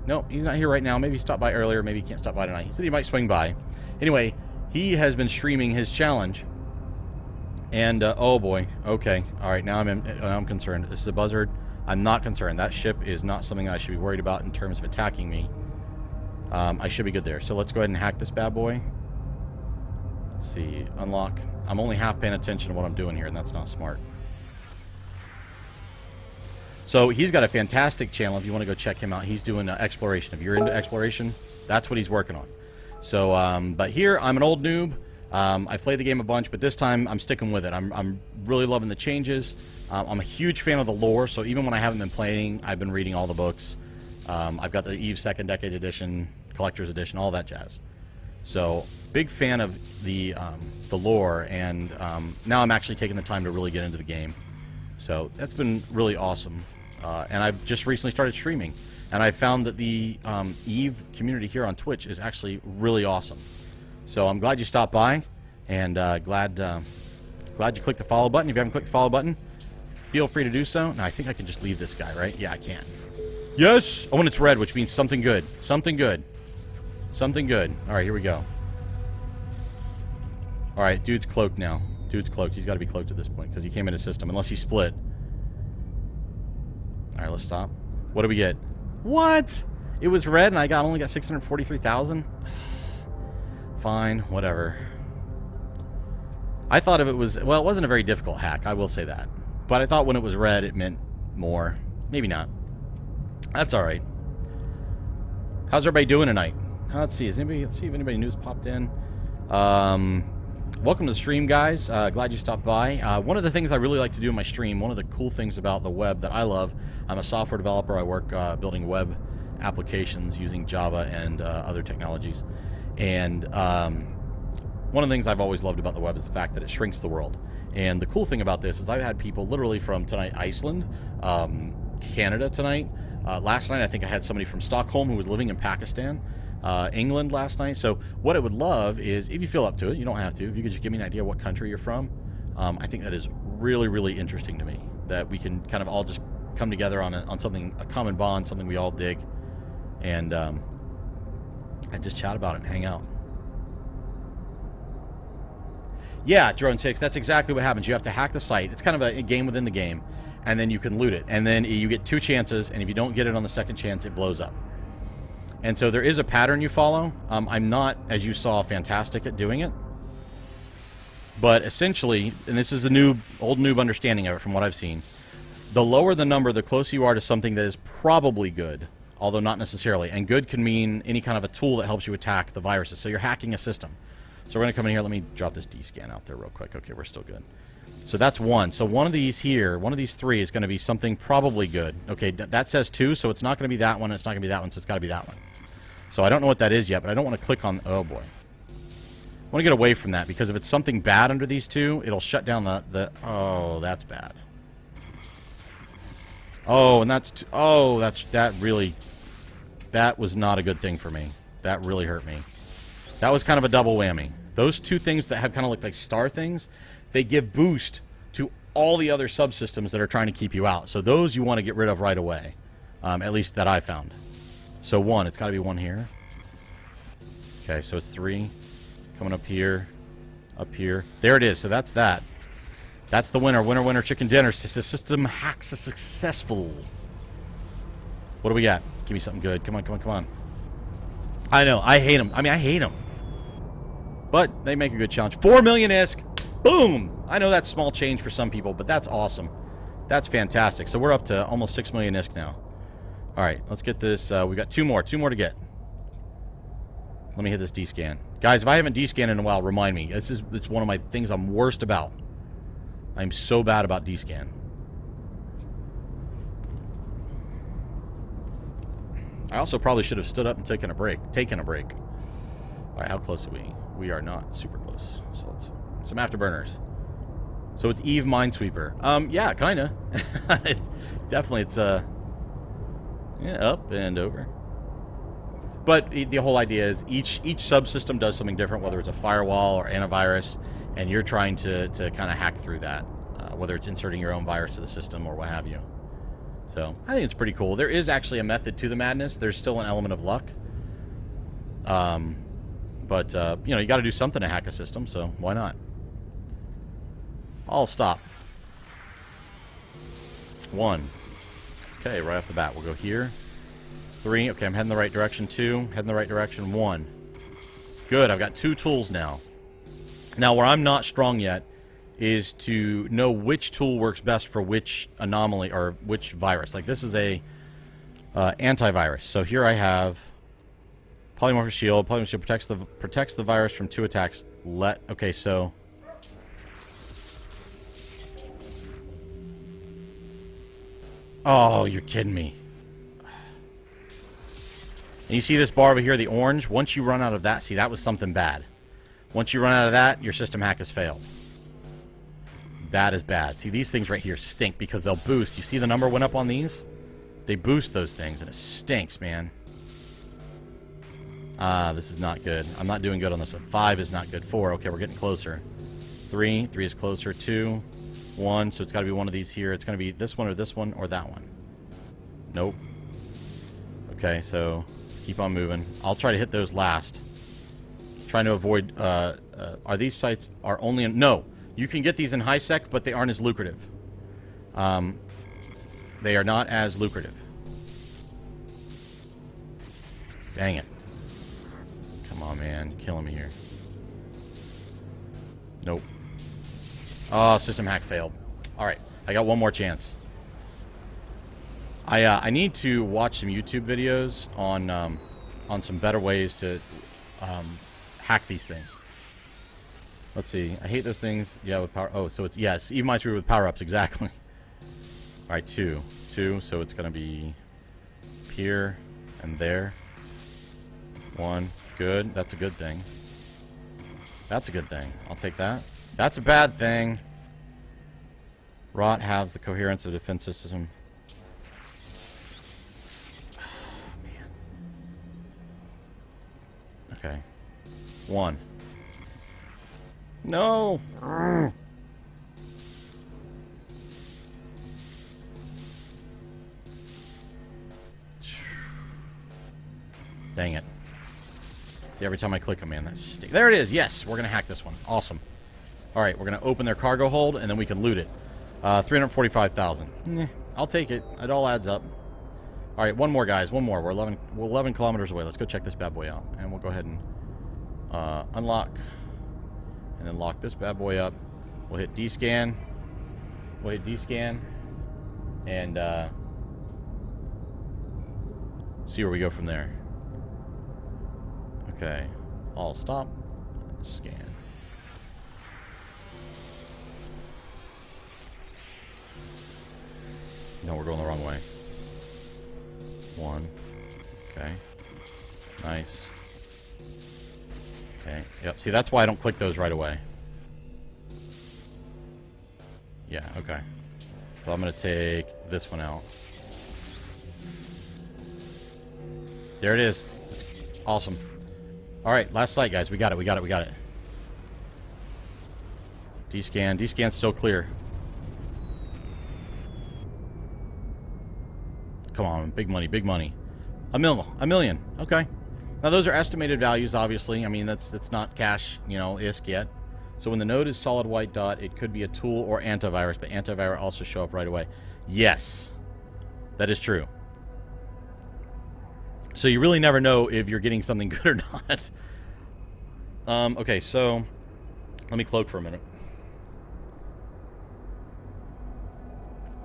No, he's not here right now. Maybe he stopped by earlier. Maybe he can't stop by tonight. He said he might swing by. Anyway, he has been streaming his challenge. And, oh boy, okay, alright, now I'm concerned. This is a buzzard. I'm not concerned. That ship is not something I should be worried about in terms of attacking me. I should be good there. So let's go ahead and hack this bad boy. Let's see, unlock. I'm only half paying attention to what I'm doing here, and that's not smart. So he's got a fantastic channel if you want to go check him out. He's doing exploration. If you're into exploration, that's what he's working on. So, but here, I'm an old noob. I've played the game a bunch, but this time I'm sticking with it. I'm really loving the changes. I'm a huge fan of the lore, so even when I haven't been playing, I've been reading all the books. I've got the EVE Second Decade Edition, Collector's Edition, all that jazz. So, big fan of the lore, and now I'm actually taking the time to really get into the game. So, that's been really awesome. And I've just recently started streaming, and I found that the EVE community here on Twitch is actually really awesome. So I'm glad you stopped by, and glad you clicked the follow button. If you haven't clicked the follow button, feel free to do so. Now, I think I can just leave this guy, right? Yeah, I can. Yes! Oh, and it's red, which means something good. Something good. Something good. All right, here we go. All right, dude's cloaked now. Dude's cloaked. He's got to be cloaked at this point, because he came into system, unless he split. All right, let's stop. What do we get? What? It was red, and I only got 643,000? Fine, whatever. I thought if it was... Well, it wasn't a very difficult hack, I will say that. But I thought when it was red, it meant more. Maybe not. That's alright. How's everybody doing tonight? Let's see. Let's see if anybody new's popped in. Welcome to the stream, guys. Glad you stopped by. One of the things I really like to do in my stream, one of the cool things about the web that I love, I'm a software developer. I work building web applications using Java and other technologies. And one of the things I've always loved about the web is the fact that it shrinks the world. And the cool thing about this is I've had people literally from tonight, Iceland, Canada tonight. Last night, I think I had somebody from Stockholm who was living in Pakistan. England last night. So what I would love is, if you feel up to it, you don't have to, if you could just give me an idea what country you're from. I think that is really, really interesting to me, that we can kind of all just come together on something, a common bond, something we all dig, and just chat about it and hang out. Yeah, Drone 6, that's exactly what happens. You have to hack the site. It's kind of a game within the game, and then you can loot it. And then you get 2 chances, and if you don't get it on the second chance, it blows up. And so there is a pattern you follow. I'm not, as you saw, fantastic at doing it. But essentially, and this is a old noob understanding of it from what I've seen, the lower the number, the closer you are to something that is probably good, although not necessarily. And good can mean any kind of a tool that helps you attack the viruses. So you're hacking a system. So we're going to come in here. Let me drop this D-scan out there real quick. Okay, we're still good. So that's 1. So one of these here, one of these 3 is going to be something probably good. Okay, that says 2, so it's not going to be that one. It's not going to be that one, so it's got to be that one. So I don't know what that is yet, but I don't want to click on... Oh, boy. I want to get away from that, because if it's something bad under these 2, it'll shut down the... Oh, that's bad. Oh, and that's... Oh, that really... That was not a good thing for me. That really hurt me. That was kind of a double whammy. Those 2 things that have kind of look like star things, they give boost to all the other subsystems that are trying to keep you out. So those you want to get rid of right away. At least that I found. So 1, it's got to be 1 here. Okay, so it's 3. Coming up here. Up here. There it is. So that's that. That's the winner. Winner, winner, chicken dinner. System hacks is successful. What do we got? Give me something good. Come on, come on, come on. I know. I hate them. I mean, I hate them. But they make a good challenge. 4 million ISK. Boom! I know that's small change for some people, but that's awesome. That's fantastic. So we're up to almost 6 million ISK now. All right, let's get this. We got 2 more. 2 more to get. Let me hit this D-scan. Guys, if I haven't D-scanned in a while, remind me. It's one of my things I'm worst about. I'm so bad about D-scan. I also probably should have stood up and taken a break. All right, how close are we? We are not super close. So let's some afterburners. So it's Eve Minesweeper. Yeah, kind of. It's definitely yeah, up and over. But the whole idea is each subsystem does something different, whether it's a firewall or antivirus, and you're trying to kind of hack through that, whether it's inserting your own virus to the system or what have you. So I think it's pretty cool. There is actually a method to the madness. There's still an element of luck. But you know, you got to do something to hack a system, so why not? I'll stop. 1. Okay, right off the bat, we'll go here. 3. Okay, I'm heading the right direction. 2. Heading the right direction. 1. Good, I've got 2 tools now. Now, where I'm not strong yet is to know which tool works best for which anomaly or which virus. Like, this is a antivirus. So here I have Polymorphic Shield. Polymorphic Shield protects the virus from 2 attacks. Okay, so... Oh, you're kidding me. And you see this bar over here, the orange? Once you run out of that, see, that was something bad. Once you run out of that, your system hack has failed. That is bad. See, these things right here stink because they'll boost. You see the number went up on these? They boost those things, and it stinks, man. This is not good. I'm not doing good on this one. 5 is not good. 4, okay, we're getting closer. 3 is closer. 2, 1, so it's got to be one of these here. It's going to be this one or that one. Nope. Okay, so let's keep on moving. I'll try to hit those last. Trying to avoid... are these sites are only in... No, you can get these in high sec, but they aren't as lucrative. They are not as lucrative. Dang it. Come on, man. You're killing me here. Nope. Oh, system hack failed. Alright, I got one more chance. I need to watch some YouTube videos on some better ways to hack these things. Let's see. I hate those things. Yeah, with power. Oh, so it's yes. Even Minesweeper with power-ups. Exactly. All right, 2, so it's gonna be here and there. 1, good. That's a good thing. That's a good thing. I'll take that. That's a bad thing. Rot halves the coherence of the defense system. Oh, man. Okay. 1. No. Dang it. See, every time I click them, man, that's... There it is! Yes! We're gonna hack this one. Awesome. Alright, we're gonna open their cargo hold, and then we can loot it. 345,000. I'll take it. It all adds up. Alright, one more, guys. One more. We're 11 kilometers away. Let's go check this bad boy out. And we'll go ahead and unlock. And then lock this bad boy up. We'll hit D-scan. We'll hit D-scan. And see where we go from there. Okay. I'll stop. Scan. No, we're going the wrong way. 1. Okay. Nice. Okay. Yep. See, that's why I don't click those right away. Yeah, okay. So I'm going to take this one out. There it is. That's awesome. All right, last site, guys. We got it. We got it. We got it. D-scan. D-scan's still clear. Come on, big money, big money. A million. Okay. Now those are estimated values, obviously. I mean, that's not cash, you know, ISK yet. So when the node is solid white dot, it could be a tool or antivirus, but antivirus also show up right away. Yes, that is true. So you really never know if you're getting something good or not. Okay, so let me cloak for a minute.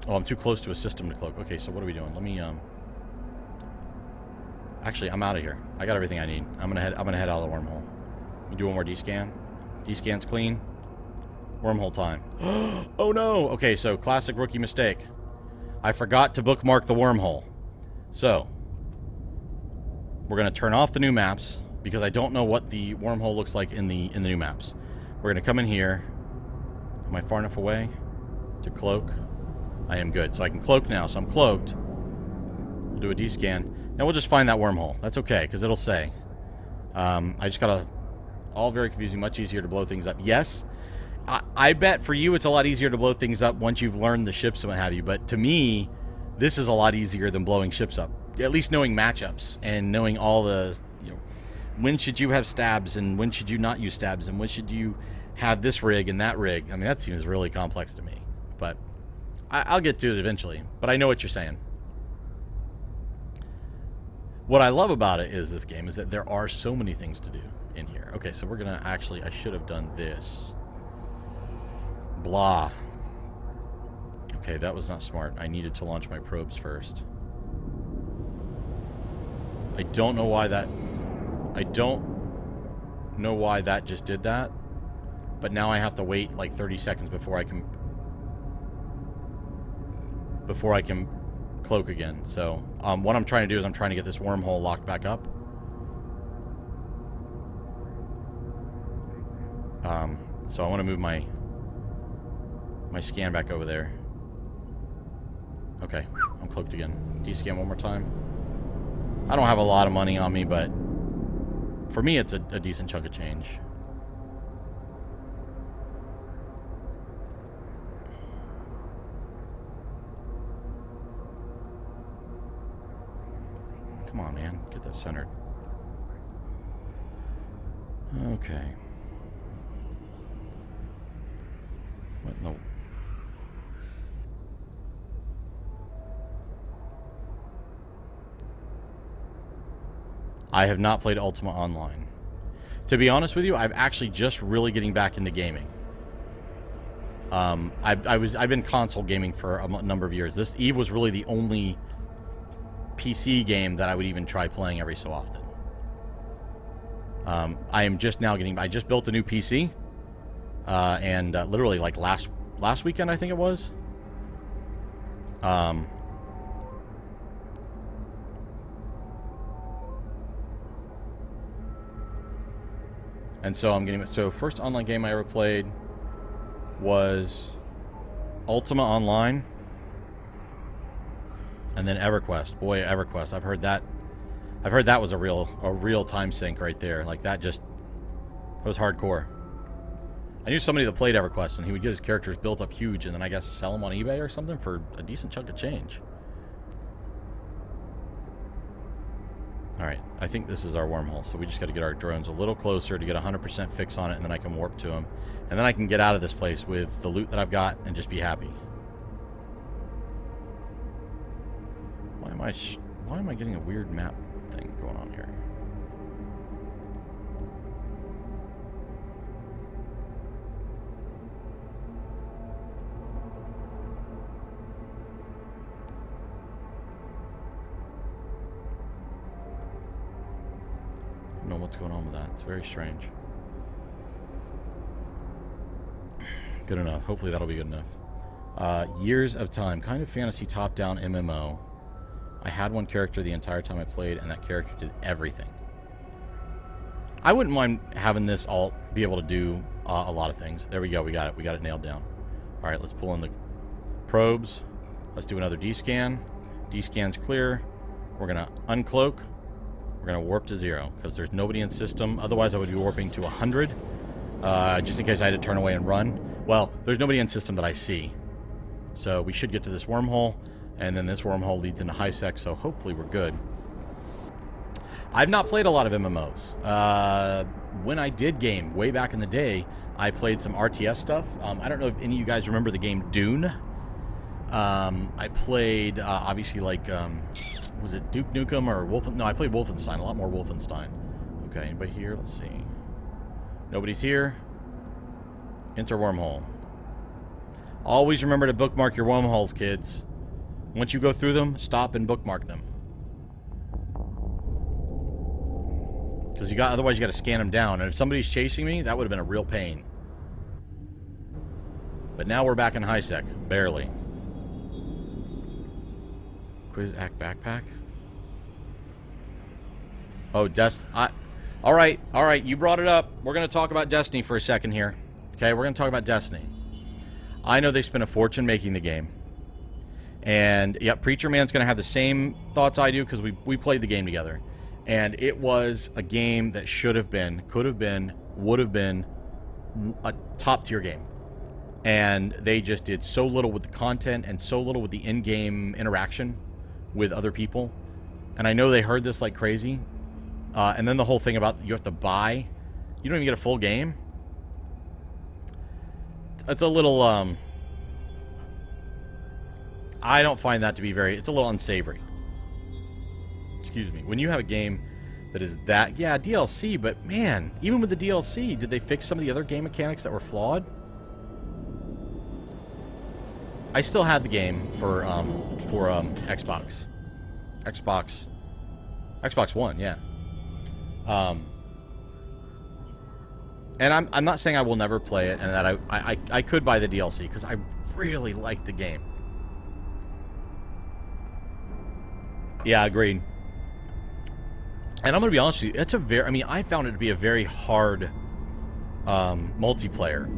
Oh, I'm too close to a system to cloak. Okay, so what are we doing? Let me actually, I'm out of here. I got everything I need. I'm gonna head out of the wormhole. You do one more D-scan. D-scan's clean. Wormhole time. Oh no! Okay, so classic rookie mistake. I forgot to bookmark the wormhole. So we're gonna turn off the new maps because I don't know what the wormhole looks like in the new maps. We're gonna come in here. Am I far enough away to cloak? I am good. So I can cloak now. So I'm cloaked. We'll do a D-scan. And we'll just find that wormhole. That's okay, because it'll say. I just gotta... All very confusing. Much easier to blow things up. Yes. I bet for you it's a lot easier to blow things up once you've learned the ships and what have you. But to me, this is a lot easier than blowing ships up. At least knowing matchups and knowing all the... You know, when should you have stabs and when should you not use stabs and when should you have this rig and that rig. I mean, that seems really complex to me. But... I'll get to it eventually, but I know what you're saying. What I love about it is this game is that there are so many things to do in here. Okay, so we're gonna actually, I should have done this. Blah. Okay, that was not smart. I needed to launch my probes first. I don't know why that just did that, but now I have to wait like 30 seconds before I can cloak again. So what I'm trying to do is I'm trying to get this wormhole locked back up. So I want to move my scan back over there. Okay, I'm cloaked again. D-scan one more time. I don't have a lot of money on me, but for me it's a decent chunk of change. Come on, man. Get that centered. Okay. What? No. I have not played Ultima Online. To be honest with you, I'm actually just really getting back into gaming. I've been console gaming for a number of years. This Eve was really the only PC game that I would even try playing every so often. I am just now getting... I just built a new PC. and literally like last weekend, I think it was. And so I'm getting... So first online game I ever played was Ultima Online. And then EverQuest. Boy, EverQuest. I've heard that was a real time sink right there. Like that just... It was hardcore. I knew somebody that played EverQuest, and he would get his characters built up huge, and then I guess sell them on eBay or something for a decent chunk of change. Alright, I think this is our wormhole, so we just got to get our drones a little closer to get 100% fix on it, and then I can warp to them. And then I can get out of this place with the loot that I've got and just be happy. Why am I getting a weird map thing going on here? I don't know what's going on with that. It's very strange. Good enough. Hopefully that'll be good enough. Years of Time. Kind of fantasy top-down MMO. I had one character the entire time I played, and that character did everything. I wouldn't mind having this all be able to do a lot of things. There we go. We got it. We got it nailed down. All right, let's pull in the probes. Let's do another D-scan. D-scan's clear. We're going to uncloak. We're going to warp to 0 because there's nobody in system. Otherwise, I would be warping to 100 just in case I had to turn away and run. Well, there's nobody in system that I see. So we should get to this wormhole, and then this wormhole leads into HiSec, so hopefully we're good. I've not played a lot of MMOs. When I did game way back in the day, I played some RTS stuff. I don't know if any of you guys remember the game Dune. I played, obviously, like... was it Duke Nukem or Wolfenstein? No, I played Wolfenstein. A lot more Wolfenstein. Okay, anybody here? Let's see. Nobody's here. Enter wormhole. Always remember to bookmark your wormholes, kids. Once you go through them, stop and bookmark them. Because otherwise you got to scan them down. And if somebody's chasing me, that would have been a real pain. But now we're back in HiSec. Barely. Quiz Act Backpack. Oh, all right, you brought it up. We're going to talk about Destiny for a second here. Okay, we're going to talk about Destiny. I know they spent a fortune making the game. And, yep, Preacher Man's going to have the same thoughts I do because we played the game together. And it was a game that should have been, could have been, would have been a top-tier game. And they just did so little with the content and so little with the in-game interaction with other people. And I know they heard this like crazy. And then the whole thing about you have to buy. You don't even get a full game. It's a little, I don't find that to be it's a little unsavory. Excuse me. When you have a game that is that, yeah, DLC, but man, even with the DLC, did they fix some of the other game mechanics that were flawed? I still had the game for Xbox. Xbox One, yeah. And I'm not saying I will never play it, and that I could buy the DLC because I really like the game. Yeah, agreed. And I'm gonna be honest with you, it's I found it to be a very hard multiplayer.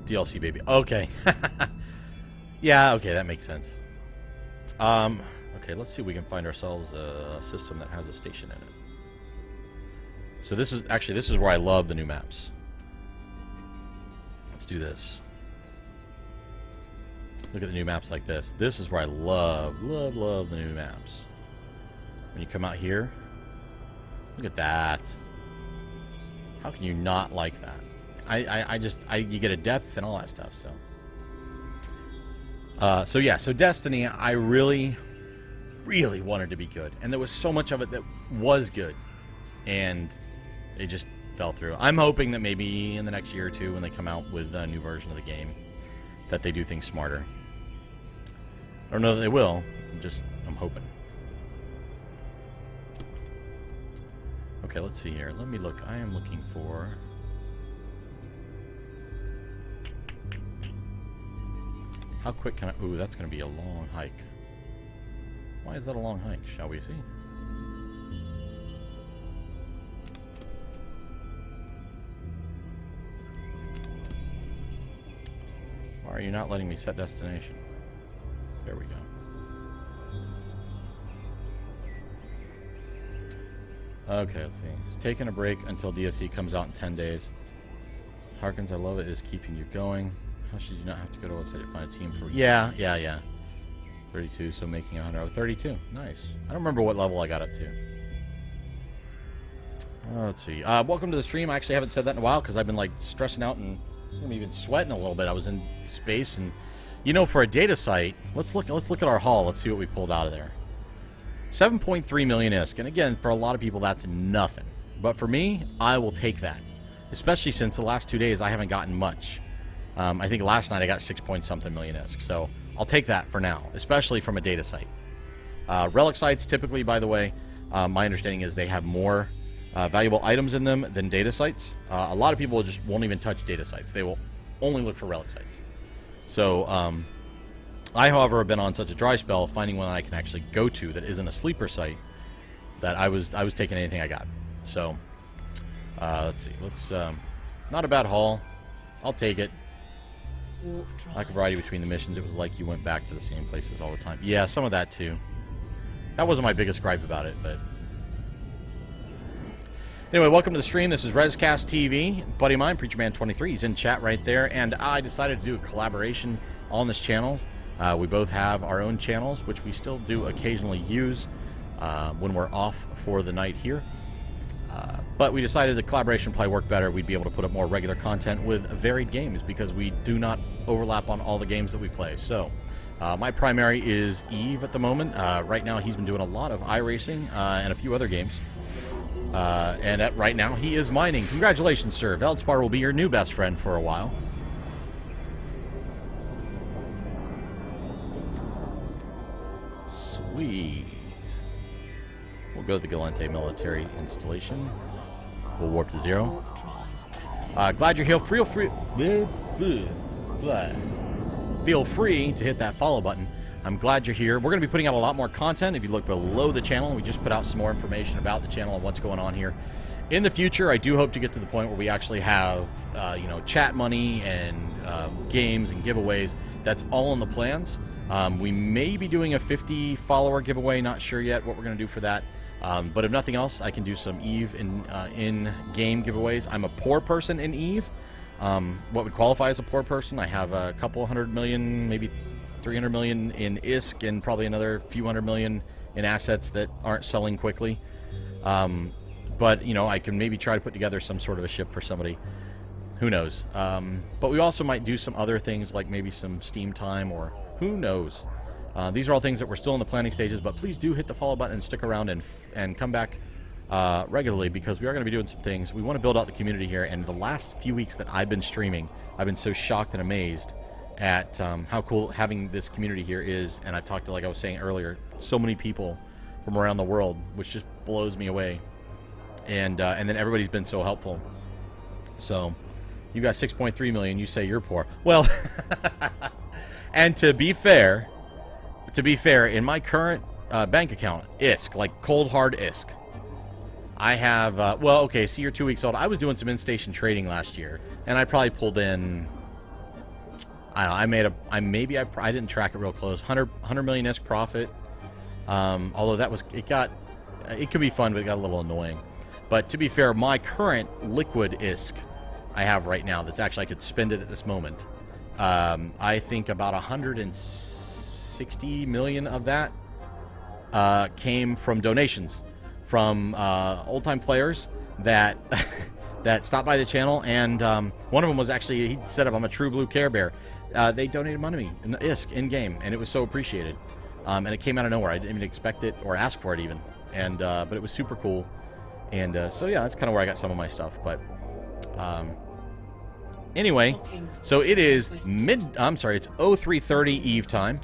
DLC, baby. Okay. Yeah, okay, that makes sense. Okay, let's see if we can find ourselves a system that has a station in it. So this is where I love the new maps. Let's do this. Look at the new maps like this. This is where I love the new maps. When you come out here, look at that. How can you not like that? You get a depth and all that stuff, so. So Destiny, I really wanted to be good. And there was so much of it that was good. And it just fell through. I'm hoping that maybe in the next year or two when they come out with a new version of the game, that they do things smarter. I don't know that they will. I'm hoping. Okay, let's see here. Let me look. I am looking for... How quick can I... Ooh, that's going to be a long hike. Why is that a long hike? Shall we see? Why are you not letting me set destination? There we go. Okay, let's see. It's taking a break until DSC comes out in 10 days. Harkins, I love it, is keeping you going. How should you not have to go to a website to find a team for... Yeah. 32, so making 100. Oh, 32. Nice. I don't remember what level I got up to. Let's see. Welcome to the stream. I actually haven't said that in a while because I've been, like, stressing out and I'm even sweating a little bit. I was in space and... You know, for a data site, let's look at our haul. Let's see what we pulled out of there. 7.3 million ISK. And again, for a lot of people, that's nothing. But for me, I will take that. Especially since the last 2 days, I haven't gotten much. I think last night I got 6-point-something million ISK. So I'll take that for now, especially from a data site. Relic sites, typically, by the way, my understanding is they have more valuable items in them than data sites. A lot of people just won't even touch data sites. They will only look for relic sites. So, I, however, have been on such a dry spell, finding one I can actually go to that isn't a sleeper site, that I was taking anything I got. So, let's see. Let's not a bad haul. I'll take it. Lack of variety between the missions. It was like you went back to the same places all the time. Yeah, some of that too. That wasn't my biggest gripe about it, but anyway, welcome to the stream. This is Rescast TV. Buddy of mine, PreacherMan23, he's in chat right there, and I decided to do a collaboration on this channel. We both have our own channels, which we still do occasionally use when we're off for the night here. But we decided the collaboration probably worked better. We'd be able to put up more regular content with varied games because we do not overlap on all the games that we play. So, my primary is Eve at the moment. Right now, he's been doing a lot of iRacing and a few other games. And right now, he is mining. Congratulations, sir. Veldspar will be your new best friend for a while. Sweet. We'll go to the Galente military installation. We'll warp to 0. Glad you're here. Feel free to hit that follow button. I'm glad you're here. We're going to be putting out a lot more content. If you look below the channel, we just put out some more information about the channel and what's going on here. In the future, I do hope to get to the point where we actually have, chat money and games and giveaways. That's all in the plans. We may be doing a 50 follower giveaway. Not sure yet what we're going to do for that. But if nothing else, I can do some Eve in-game giveaways. I'm a poor person in Eve. What would qualify as a poor person? I have a couple 100 million, maybe 300 million in ISK and probably another few 100 million in assets that aren't selling quickly. But, I can maybe try to put together some sort of a ship for somebody. Who knows? But we also might do some other things like maybe some Steam time or who knows. These are all things that we're still in the planning stages, but please do hit the follow button and stick around and come back regularly because we are going to be doing some things. We want to build out the community here, and the last few weeks that I've been streaming, I've been so shocked and amazed at how cool having this community here is, and I've talked to, like I was saying earlier, so many people from around the world, which just blows me away. And then everybody's been so helpful. So, you got 6.3 million, you say you're poor. Well, and to be fair, in my current bank account, ISK, like cold hard ISK, I have, okay, see, you're 2 weeks old. I was doing some in-station trading last year, and I probably pulled in, I don't know, I didn't track it real close, 100 million ISK profit, although that was, it could be fun, but it got a little annoying. But to be fair, my current liquid ISK I have right now, that's actually, I could spend it at this moment, I think about 160 million of that came from donations from old-time players that that stopped by the channel, and one of them was actually, he said, I'm a true blue Care Bear. They donated money to me in ISK in-game, and it was so appreciated. And it came out of nowhere. I didn't even expect it or ask for it even. And but it was super cool. And so yeah, that's kind of where I got some of my stuff. But anyway, so it is it's 03:30 Eve time.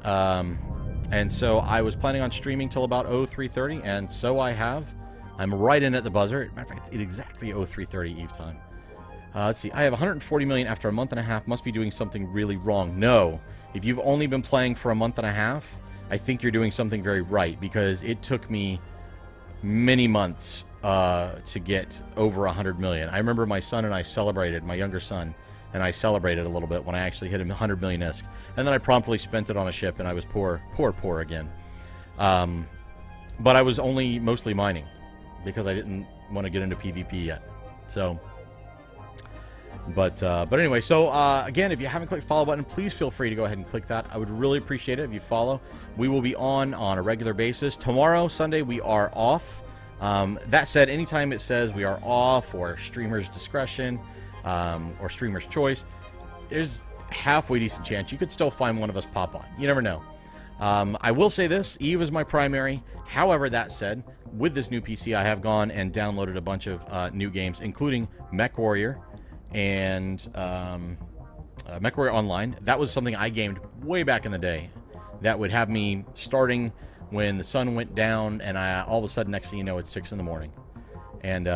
And so I was planning on streaming till about 03:30, and so I have. I'm right in at the buzzer. Matter of fact, it's exactly 03:30 Eve time. Let's see. I have 140 million after a month and a half. Must be doing something really wrong. No. If you've only been playing for a month and a half, I think you're doing something very right, because it took me many months to get over 100 million. I remember my son and I celebrated, my younger son, and I celebrated a little bit when I actually hit a 100 million ISK. And then I promptly spent it on a ship, and I was poor again. But I was only mostly mining, because I didn't want to get into PvP yet. So, but anyway, so again, if you haven't clicked the follow button, please feel free to go ahead and click that. I would really appreciate it if you follow. We will be on a regular basis. Tomorrow, Sunday, we are off. That said, anytime it says we are off, or streamer's discretion, or streamer's choice, there's halfway decent chance you could still find one of us pop on. You never know. I will say this, Eve is my primary. However, that said, with this new PC, I have gone and downloaded a bunch of new games, including MechWarrior and MechWarrior Online. That was something I gamed way back in the day. That would have me starting when the sun went down, and all of a sudden, next thing you know, it's 6 in the morning. And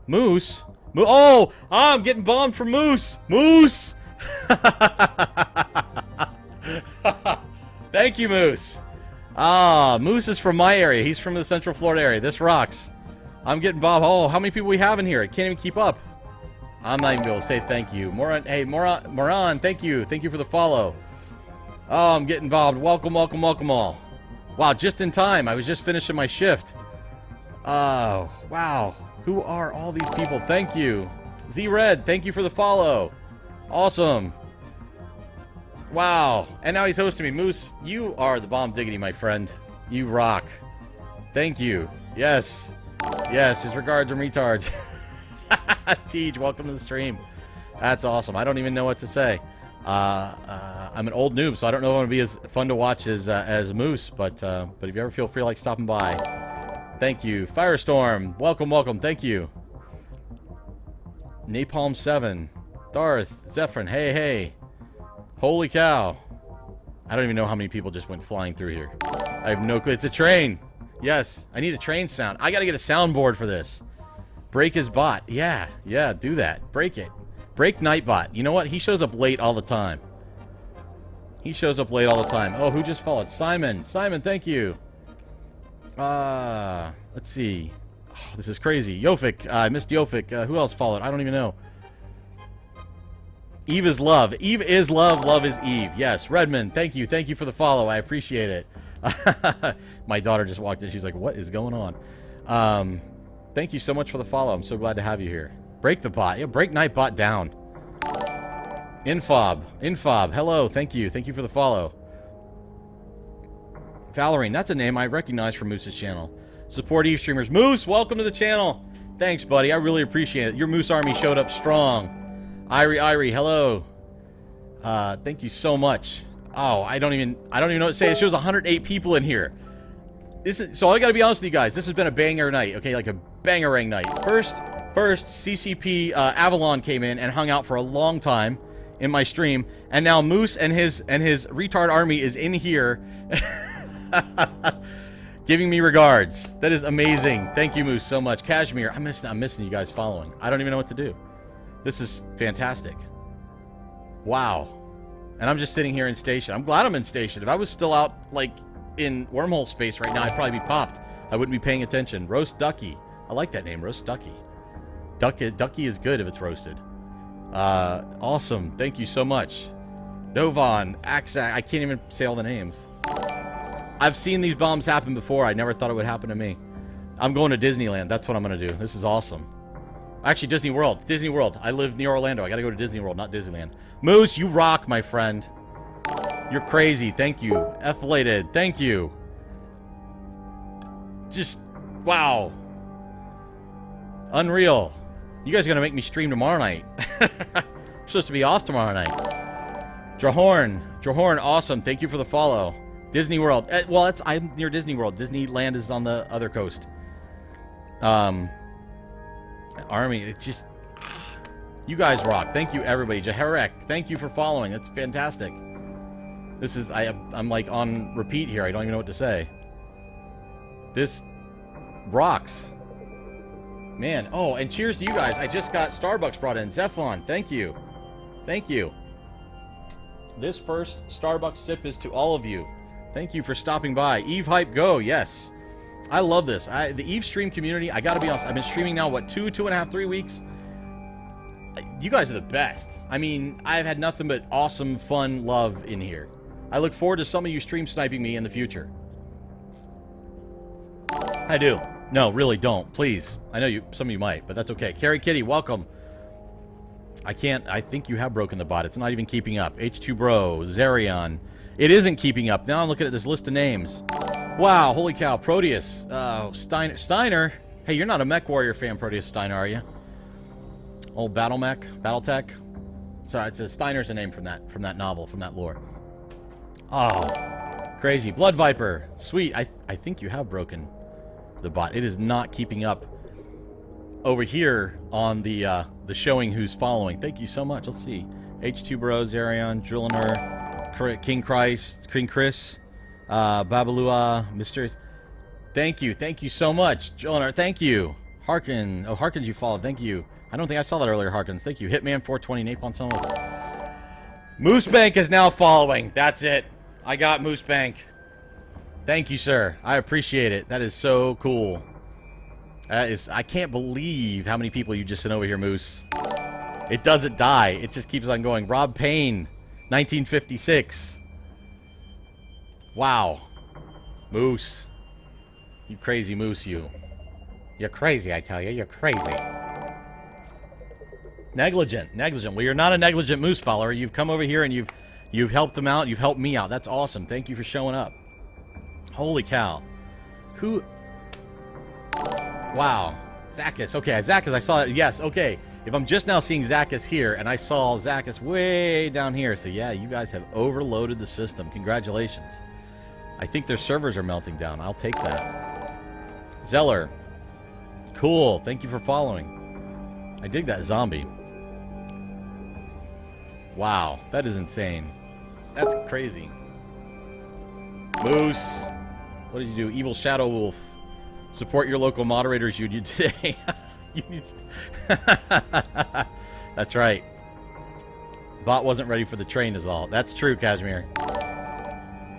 Moose. Oh, I'm getting bombed from Moose. Moose. Thank you, Moose. Moose is from my area. He's from the Central Florida area. This rocks. I'm getting bombed. Oh, how many people we have in here? I can't even keep up. I'm not even able to say thank you. Moran, thank you. Thank you for the follow. Oh, I'm getting bombed. Welcome, welcome, welcome all. Wow, just in time. I was just finishing my shift. Oh, wow. Who are all these people? Thank you. Z-Red, thank you for the follow. Awesome. Wow. And now he's hosting me. Moose, you are the bomb diggity, my friend. You rock. Thank you. Yes. Yes, his regards and retards. Teej, welcome to the stream. That's awesome. I don't even know what to say. I'm an old noob, so I don't know if it'll be as fun to watch as Moose, but if you ever feel free, like, stopping by. Thank you. Firestorm, welcome, welcome. Thank you. Napalm 7. Darth, Zephyrin, hey, hey. Holy cow. I don't even know how many people just went flying through here. I have no clue. It's a train. Yes, I need a train sound. I gotta get a soundboard for this. Break his bot. Yeah, do that. Break it. Break Nightbot. You know what? He shows up late all the time. He shows up late all the time. Oh, who just followed? Simon. Simon, thank you. Let's see. Oh, this is crazy. Yofik. I missed Yofik. Who else followed? I don't even know. Eve is love. Eve is love. Love is Eve. Yes. Redmond, thank you. Thank you for the follow. I appreciate it. My daughter just walked in. She's like, what is going on? Thank you so much for the follow. I'm so glad to have you here. Break the bot. Yeah, break Nightbot down. Infob. Hello. Thank you. Thank you for the follow. Valorine. That's a name I recognize from Moose's channel. Support Eve streamers. Moose, welcome to the channel. Thanks, buddy. I really appreciate it. Your Moose army showed up strong. Irie, hello. Thank you so much. Oh, I don't even know what to say. It shows 108 people in here. So I gotta be honest with you guys. This has been a banger night, okay? Like a bangerang night. First, CCP Avalon came in and hung out for a long time in my stream, and now Moose and his retard army is in here, giving me regards. That is amazing. Thank you, Moose, so much. Kashmir, I'm missing you guys following. I don't even know what to do. This is fantastic. Wow. And I'm just sitting here in station. I'm glad I'm in station. If I was still out, like, in wormhole space right now, I'd probably be popped. I wouldn't be paying attention. Roast Ducky. I like that name, Roast Ducky. Ducky is good if it's roasted. Awesome. Thank you so much. Novan, Axac. I can't even say all the names. I've seen these bombs happen before. I never thought it would happen to me. I'm going to Disneyland. That's what I'm going to do. This is awesome. Actually, Disney World. Disney World. I live near Orlando. I got to go to Disney World, not Disneyland. Moose, you rock, my friend. You're crazy. Thank you. Ethylated. Thank you. Just, wow. Unreal. You guys are going to make me stream tomorrow night. I'm supposed to be off tomorrow night. Drahorn, awesome. Thank you for the follow. Disney World. Well, I'm near Disney World. Disneyland is on the other coast. Army, it's just... You guys rock. Thank you, everybody. Jaharek, thank you for following. That's fantastic. This is... I'm like on repeat here. I don't even know what to say. This rocks. Man, oh, and cheers to you guys. I just got Starbucks brought in. Zephon, thank you. Thank you. This first Starbucks sip is to all of you. Thank you for stopping by. Eve Hype Go, yes. I love this. The Eve stream community, I gotta be honest, I've been streaming now, what, 2.5, 3 weeks? You guys are the best. I mean, I've had nothing but awesome, fun, love in here. I look forward to some of you stream sniping me in the future. I do. No, really don't. Please. I know some of you might, but that's okay. Carrie Kitty, welcome. I think you have broken the bot. It's not even keeping up. H2 Bro, Zerion. It isn't keeping up. Now I'm looking at this list of names. Wow, holy cow. Proteus. Steiner. Hey, you're not a Mech Warrior fan, Proteus Steiner, are you? Old Battletech. Sorry, it's Steiner's a name from that novel, from that lore. Oh, crazy. Blood Viper. Sweet. I think you have broken the bot. It is not keeping up over here on the showing who's following. Thank you so much. Let's see. H2 Bros, Arion, Drilliner, King Christ, King Chris, Babalua, Mysterious. Thank you so much, Drilliner. Thank you. Harkin. Oh, Harkins, you followed. Thank you. I don't think I saw that earlier, Harkins. Thank you. Hitman 420, Napalm Solo. Moosebank is now following. That's it. I got Moosebank. Thank you, sir. I appreciate it. That is so cool. I can't believe how many people you just sent over here, Moose. It doesn't die. It just keeps on going. Rob Payne, 1956. Wow. Moose. You crazy Moose, you. You're crazy, I tell you. You're crazy. Negligent. Well, you're not a negligent Moose follower. You've come over here and you've helped them out. You've helped me out. That's awesome. Thank you for showing up. Holy cow. Who... Wow. Zacchus. Okay, Zacchus, I saw it. Yes, okay. If I'm just now seeing Zacchus here, and I saw Zacchus way down here, so yeah, you guys have overloaded the system. Congratulations. I think their servers are melting down. I'll take that. Zeller. Cool. Thank you for following. I dig that zombie. Wow. That is insane. That's crazy. Moose. What did you do? Evil Shadow Wolf. Support your local moderators union today. That's right. Bot wasn't ready for the train is all. That's true, Kashmir.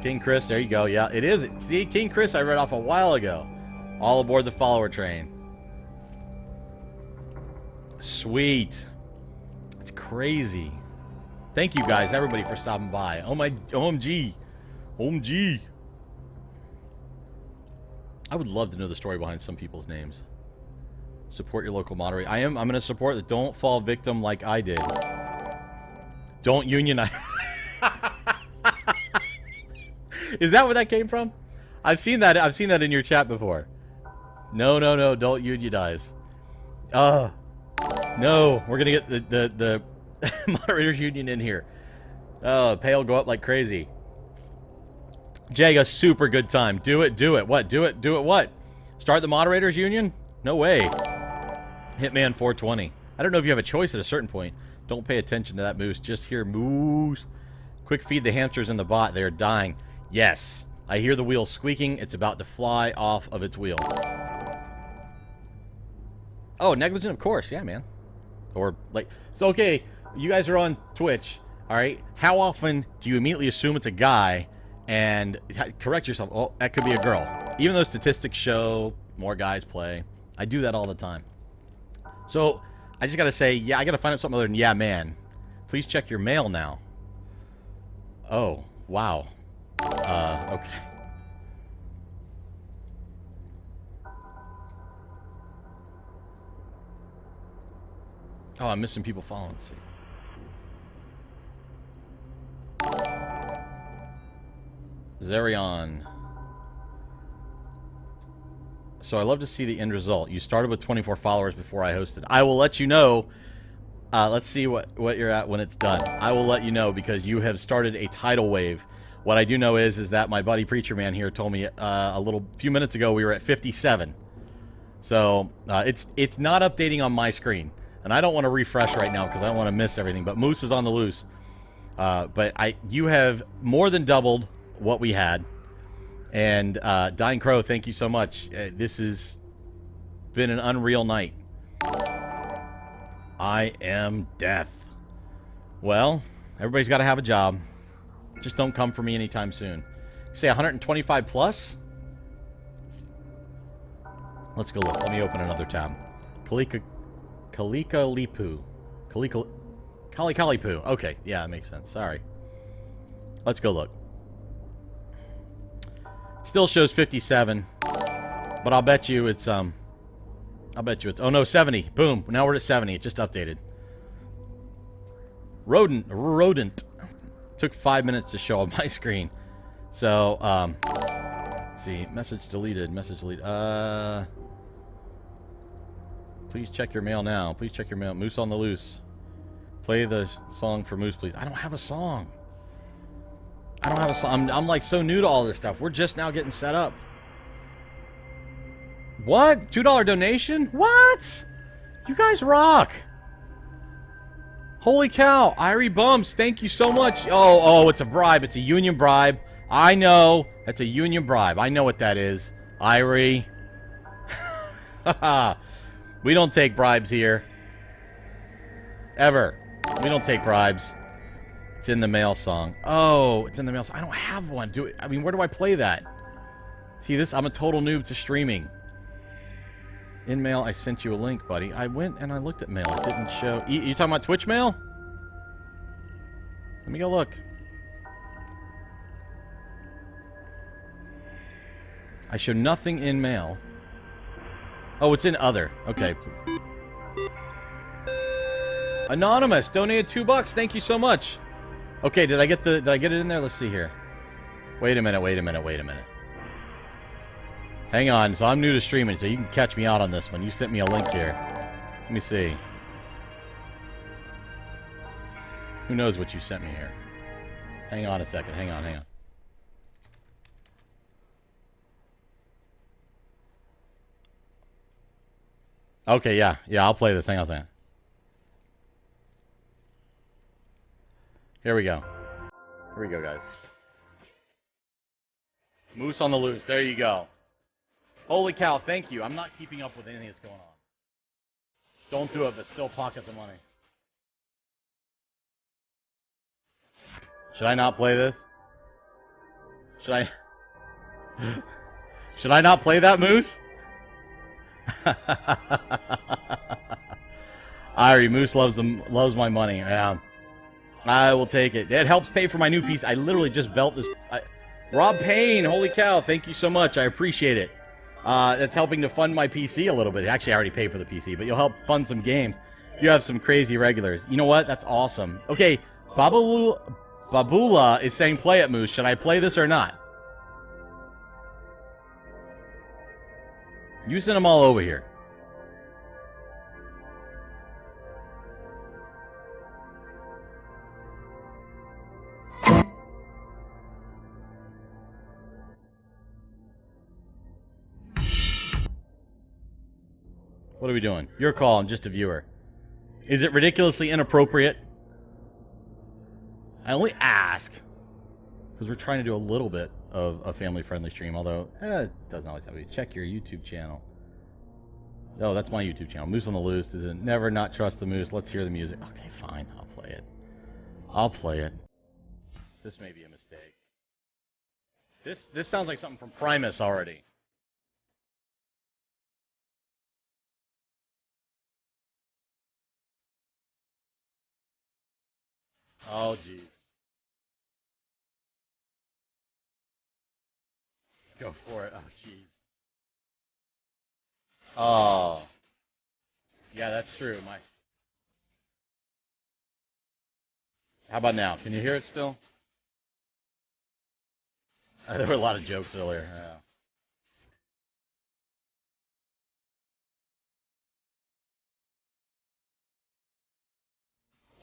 King Chris, there you go. Yeah, it is. See, King Chris I read off a while ago. All aboard the follower train. Sweet. It's crazy. Thank you guys, everybody, for stopping by. Oh my, OMG. OMG. I would love to know the story behind some people's names. Support your local moderator. I'm going to support that. Don't fall victim like I did. Don't unionize. Is that where that came from? I've seen that in your chat before. No, don't unionize. No, we're going to get the moderators union in here. Pay will go up like crazy. Jag, a super good time. Do it. What? Do it what? Start the moderators union? No way. Hitman 420. I don't know if you have a choice at a certain point. Don't pay attention to that Moose. Just hear Moose. Quick feed the hamsters in the bot. They are dying. Yes. I hear the wheel squeaking. It's about to fly off of its wheel. Oh, negligent, of course. Yeah, man. Or, like... So, okay. You guys are on Twitch. Alright? How often do you immediately assume it's a guy... And correct yourself. Oh, that could be a girl. Even though statistics show more guys play. I do that all the time. So, I just gotta say, yeah, I gotta find out something other than yeah, man. Please check your mail now. Oh, wow. Okay. Oh, I'm missing people following. Let's see. Zerion. So I love to see the end result. You started with 24 followers before I hosted. I will let you know. Let's see what you're at when it's done. I will let you know because you have started a tidal wave. What I do know is that my buddy Preacher Man here told me a few minutes ago we were at 57. So it's not updating on my screen, and I don't want to refresh right now because I don't want to miss everything. But Moose is on the loose. But you have more than doubled what we had. And Dying Crow, thank you so much. This has been an unreal night. I am death. Well, everybody's got to have a job. Just don't come for me anytime soon. Say 125 plus? Let's go look. Let me open another tab. Kalika Lipu. Kali Poo. Okay, yeah, that makes sense. Sorry. Let's go look. Still shows 57. But I'll bet you it's oh no, 70. Boom. Now we're at 70. It just updated. Rodent. Took 5 minutes to show on my screen. So, let's see. Message deleted. Please check your mail now. Please check your mail. Moose on the loose. Play the song for Moose, please. I don't have a song. I'm like so new to all this stuff. We're just now getting set up. What? $2 donation? What? You guys rock. Holy cow. Irie Bumps, thank you so much. Oh, it's a bribe. It's a union bribe. I know. That's a union bribe. I know what that is. Irie. We don't take bribes here. Ever. We don't take bribes. It's in the mail song. Oh, it's in the mail song. I don't have one. I mean, where do I play that? See, I'm a total noob to streaming. In mail, I sent you a link, buddy. I went and I looked at mail. It didn't show. You talking about Twitch mail? Let me go look. I show nothing in mail. Oh, it's in other. Okay. Anonymous donated $2. Thank you so much. Okay, did I get it in there? Let's see here. Wait a minute. Hang on. So I'm new to streaming, so you can catch me out on this one. You sent me a link here. Let me see. Who knows what you sent me here? Hang on a second. Hang on. Okay, yeah, I'll play this. Hang on a second. Here we go, guys. Moose on the loose. There you go. Holy cow, thank you. I'm not keeping up with anything that's going on. Don't do it, but still pocket the money. Should I not play this? Should I not play that, Moose? Irie, Moose loves my money. Yeah. I will take it. It helps pay for my new piece. I literally just built this. Rob Payne, holy cow, thank you so much. I appreciate it. That's helping to fund my PC a little bit. Actually, I already paid for the PC, but you'll help fund some games. You have some crazy regulars. You know what? That's awesome. Okay, Babula is saying play it, Moose. Should I play this or not? You send them all over here. What are we doing? Your call. I'm just a viewer. Is it ridiculously inappropriate? I only ask because we're trying to do a little bit of a family-friendly stream, although it doesn't always have to be. Check your YouTube channel. Oh, that's my YouTube channel. Moose on the Loose. Does it never not trust the Moose? Let's hear the music. Okay, fine. I'll play it. This may be a mistake. This sounds like something from Primus already. Oh, jeez. Go for it. Oh, jeez. Oh. Yeah, that's true. How about now? Can you hear it still? There were a lot of jokes earlier. Yeah.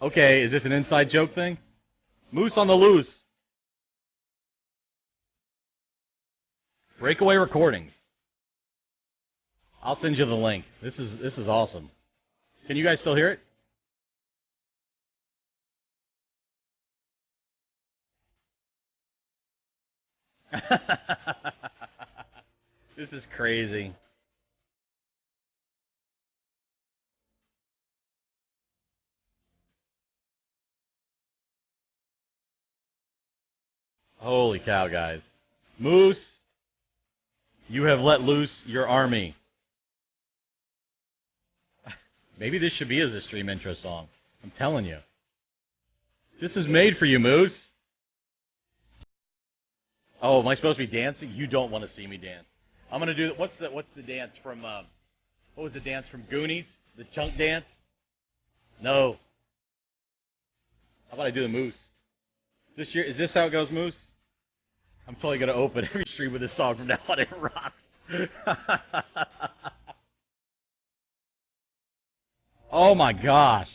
Okay, is this an inside joke thing? Moose on the Loose. Breakaway Recordings. I'll send you the link. This is awesome. Can you guys still hear it? This is crazy. Holy cow, guys. Moose, you have let loose your army. Maybe this should be as a stream intro song. I'm telling you. This is made for you, Moose. Oh, am I supposed to be dancing? You don't want to see me dance. I'm gonna do what's the dance from what was the dance from Goonies? The chunk dance? No. How about I do the Moose? Is this how it goes, Moose? I'm totally gonna open every stream with this song from now on. It rocks. Oh my gosh.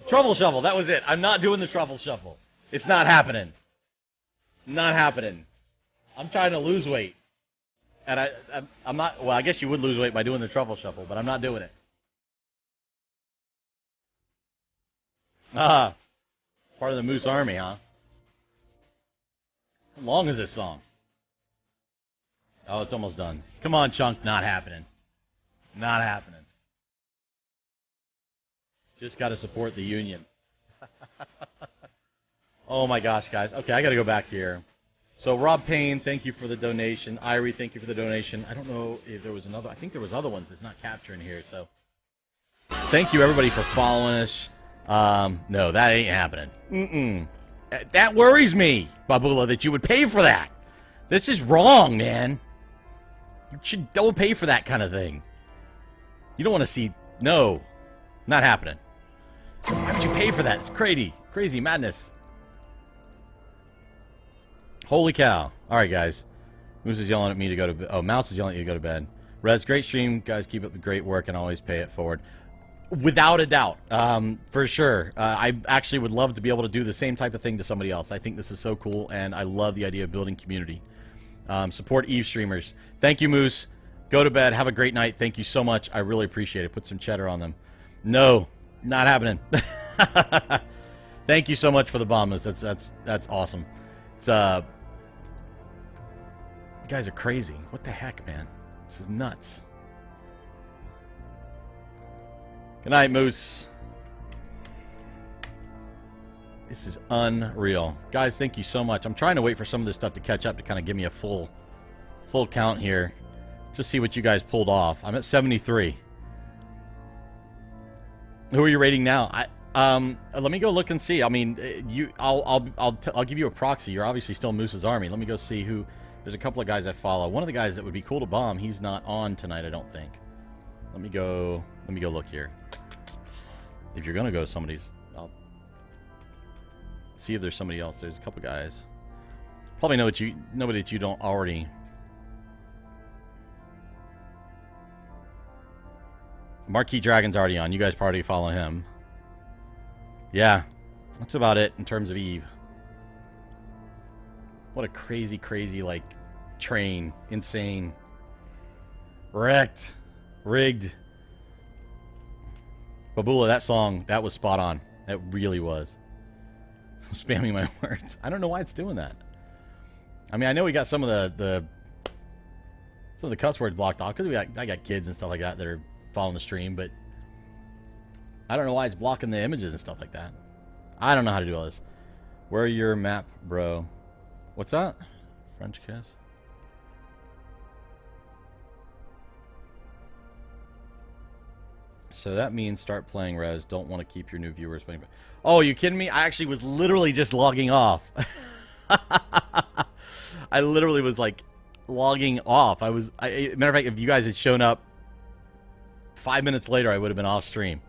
Truffle shuffle, that was it. I'm not doing the truffle shuffle. It's not happening. Not happening. I'm trying to lose weight. And I'm not, well, I guess you would lose weight by doing the truffle shuffle, but I'm not doing it. Ah, part of the Moose Army, huh? How long is this song? Oh, it's almost done. Come on, Chunk. Not happening. Not happening. Just got to support the union. Oh my gosh, guys. Okay, I got to go back here. So Rob Payne, thank you for the donation. Irie, thank you for the donation. I don't know if there was another. I think there was other ones that's not capturing here. So thank you everybody for following us. No, that ain't happening. That worries me, Babula, that you would pay for that. This is wrong, man. Don't pay for that kind of thing. You don't want to see. No, not happening. Why would you pay for that? It's crazy madness. Holy cow. All right, guys. Moose is yelling at me to go to bed. Oh, Mouse is yelling at you to go to bed. Reds, great stream. Guys, keep up the great work and always pay it forward. Without a doubt. For sure. I actually would love to be able to do the same type of thing to somebody else. I think this is so cool, and I love the idea of building community. Support Eve streamers. Thank you, Moose. Go to bed. Have a great night. Thank you so much. I really appreciate it. Put some cheddar on them. No, not happening. Thank you so much for the bomb, Moose. That's awesome. It's you guys are crazy. What the heck, man? This is nuts. Good night, Moose. This is unreal. Guys, thank you so much. I'm trying to wait for some of this stuff to catch up to kind of give me a full count here. Just see what you guys pulled off. I'm at 73. Who are you rating now? Let me go look and see. I mean, I'll give you a proxy. You're obviously still Moose's army. Let me go see who. There's a couple of guys I follow. One of the guys that would be cool to bomb. He's not on tonight, I don't think. Let me go look here. If you're gonna go to somebody's, I'll see if there's somebody else. There's a couple guys. Probably nobody that you don't already. Marquee Dragon's already on. You guys probably follow him. Yeah, that's about it in terms of Eve. What a crazy like train, insane, wrecked, rigged. Babula, that song, that was spot on. That really was. I'm spamming my words. I don't know why it's doing that. I mean, I know we got some of the cuss words blocked off because I got kids and stuff like that are following the stream, but I don't know why it's blocking the images and stuff like that. I don't know how to do all this. Where are your map, bro? What's that? French kiss? So that means start playing Res. Don't want to keep your new viewers playing. Oh, you kidding me? I actually was literally just logging off. I literally was like logging off. Matter of fact, if you guys had shown up 5 minutes later, I would have been off stream.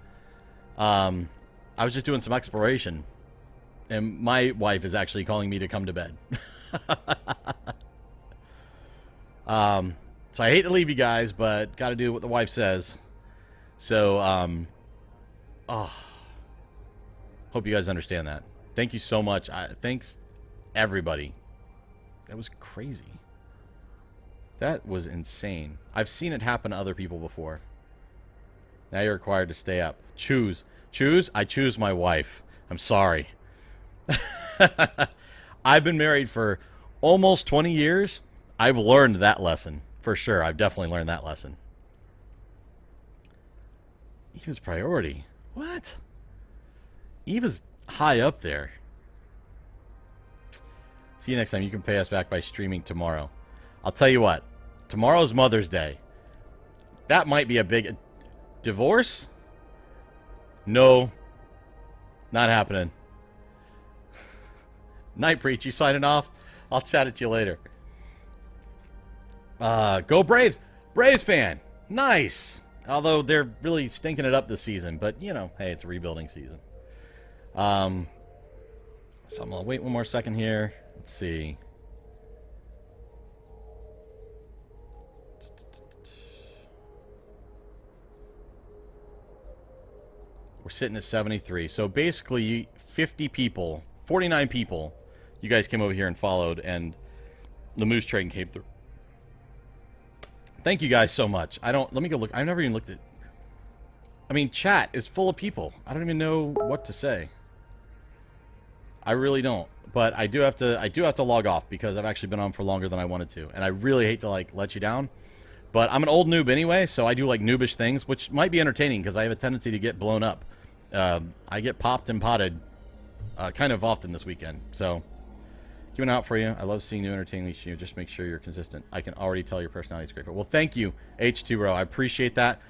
I was just doing some exploration, and my wife is actually calling me to come to bed. So I hate to leave you guys, but got to do what the wife says. So, hope you guys understand that. Thank you so much. Thanks, everybody. That was crazy. That was insane. I've seen it happen to other people before. Now you're required to stay up. Choose. I choose my wife. I'm sorry. I've been married for almost 20 years. I've learned that lesson. For sure. I've definitely learned that lesson. Eva's priority. What? Eva's high up there. See you next time. You can pay us back by streaming tomorrow. I'll tell you what. Tomorrow's Mother's Day. That might be a big... Divorce? No. Not happening. Night Preach, you signing off? I'll chat at you later. Go Braves! Braves fan! Nice! Although they're really stinking it up this season. But, you know, hey, it's a rebuilding season. So I'm going to wait one more second here. Let's see. We're sitting at 73. So basically, 50 people, 49 people, you guys came over here and followed, and the Moose Train came through. Thank you guys so much. Let me go look. I've never even looked at... I mean, chat is full of people. I don't even know what to say. I really don't. But I do have to log off because I've actually been on for longer than I wanted to. And I really hate to, like, let you down. But I'm an old noob anyway, so I do, like, noobish things, which might be entertaining because I have a tendency to get blown up. I get popped and potted kind of often this weekend. So, keeping an eye out for you. I love seeing new entertaining you. Just make sure you're consistent. I can already tell your personality is great. Well, thank you, H2Ro. I appreciate that.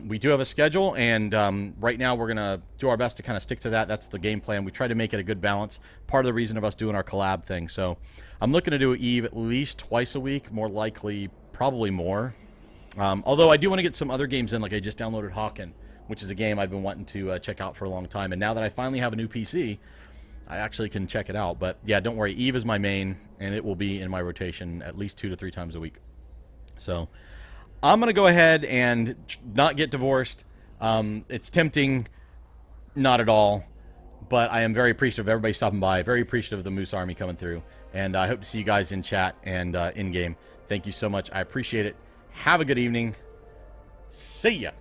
We do have a schedule, and right now we're going to do our best to kind of stick to that. That's the game plan. We try to make it a good balance. Part of the reason of us doing our collab thing. So, I'm looking to do Eve at least twice a week. More likely, probably more. Although I do want to get some other games in, like I just downloaded Hawken, which is a game I've been wanting to check out for a long time. And now that I finally have a new PC, I actually can check it out. But yeah, don't worry. Eve is my main, and it will be in my rotation at least 2 to 3 times a week. So I'm going to go ahead and not get divorced. It's tempting, not at all. But I am very appreciative of everybody stopping by. Very appreciative of the Moose Army coming through. And I hope to see you guys in chat and in-game. Thank you so much. I appreciate it. Have a good evening. See ya.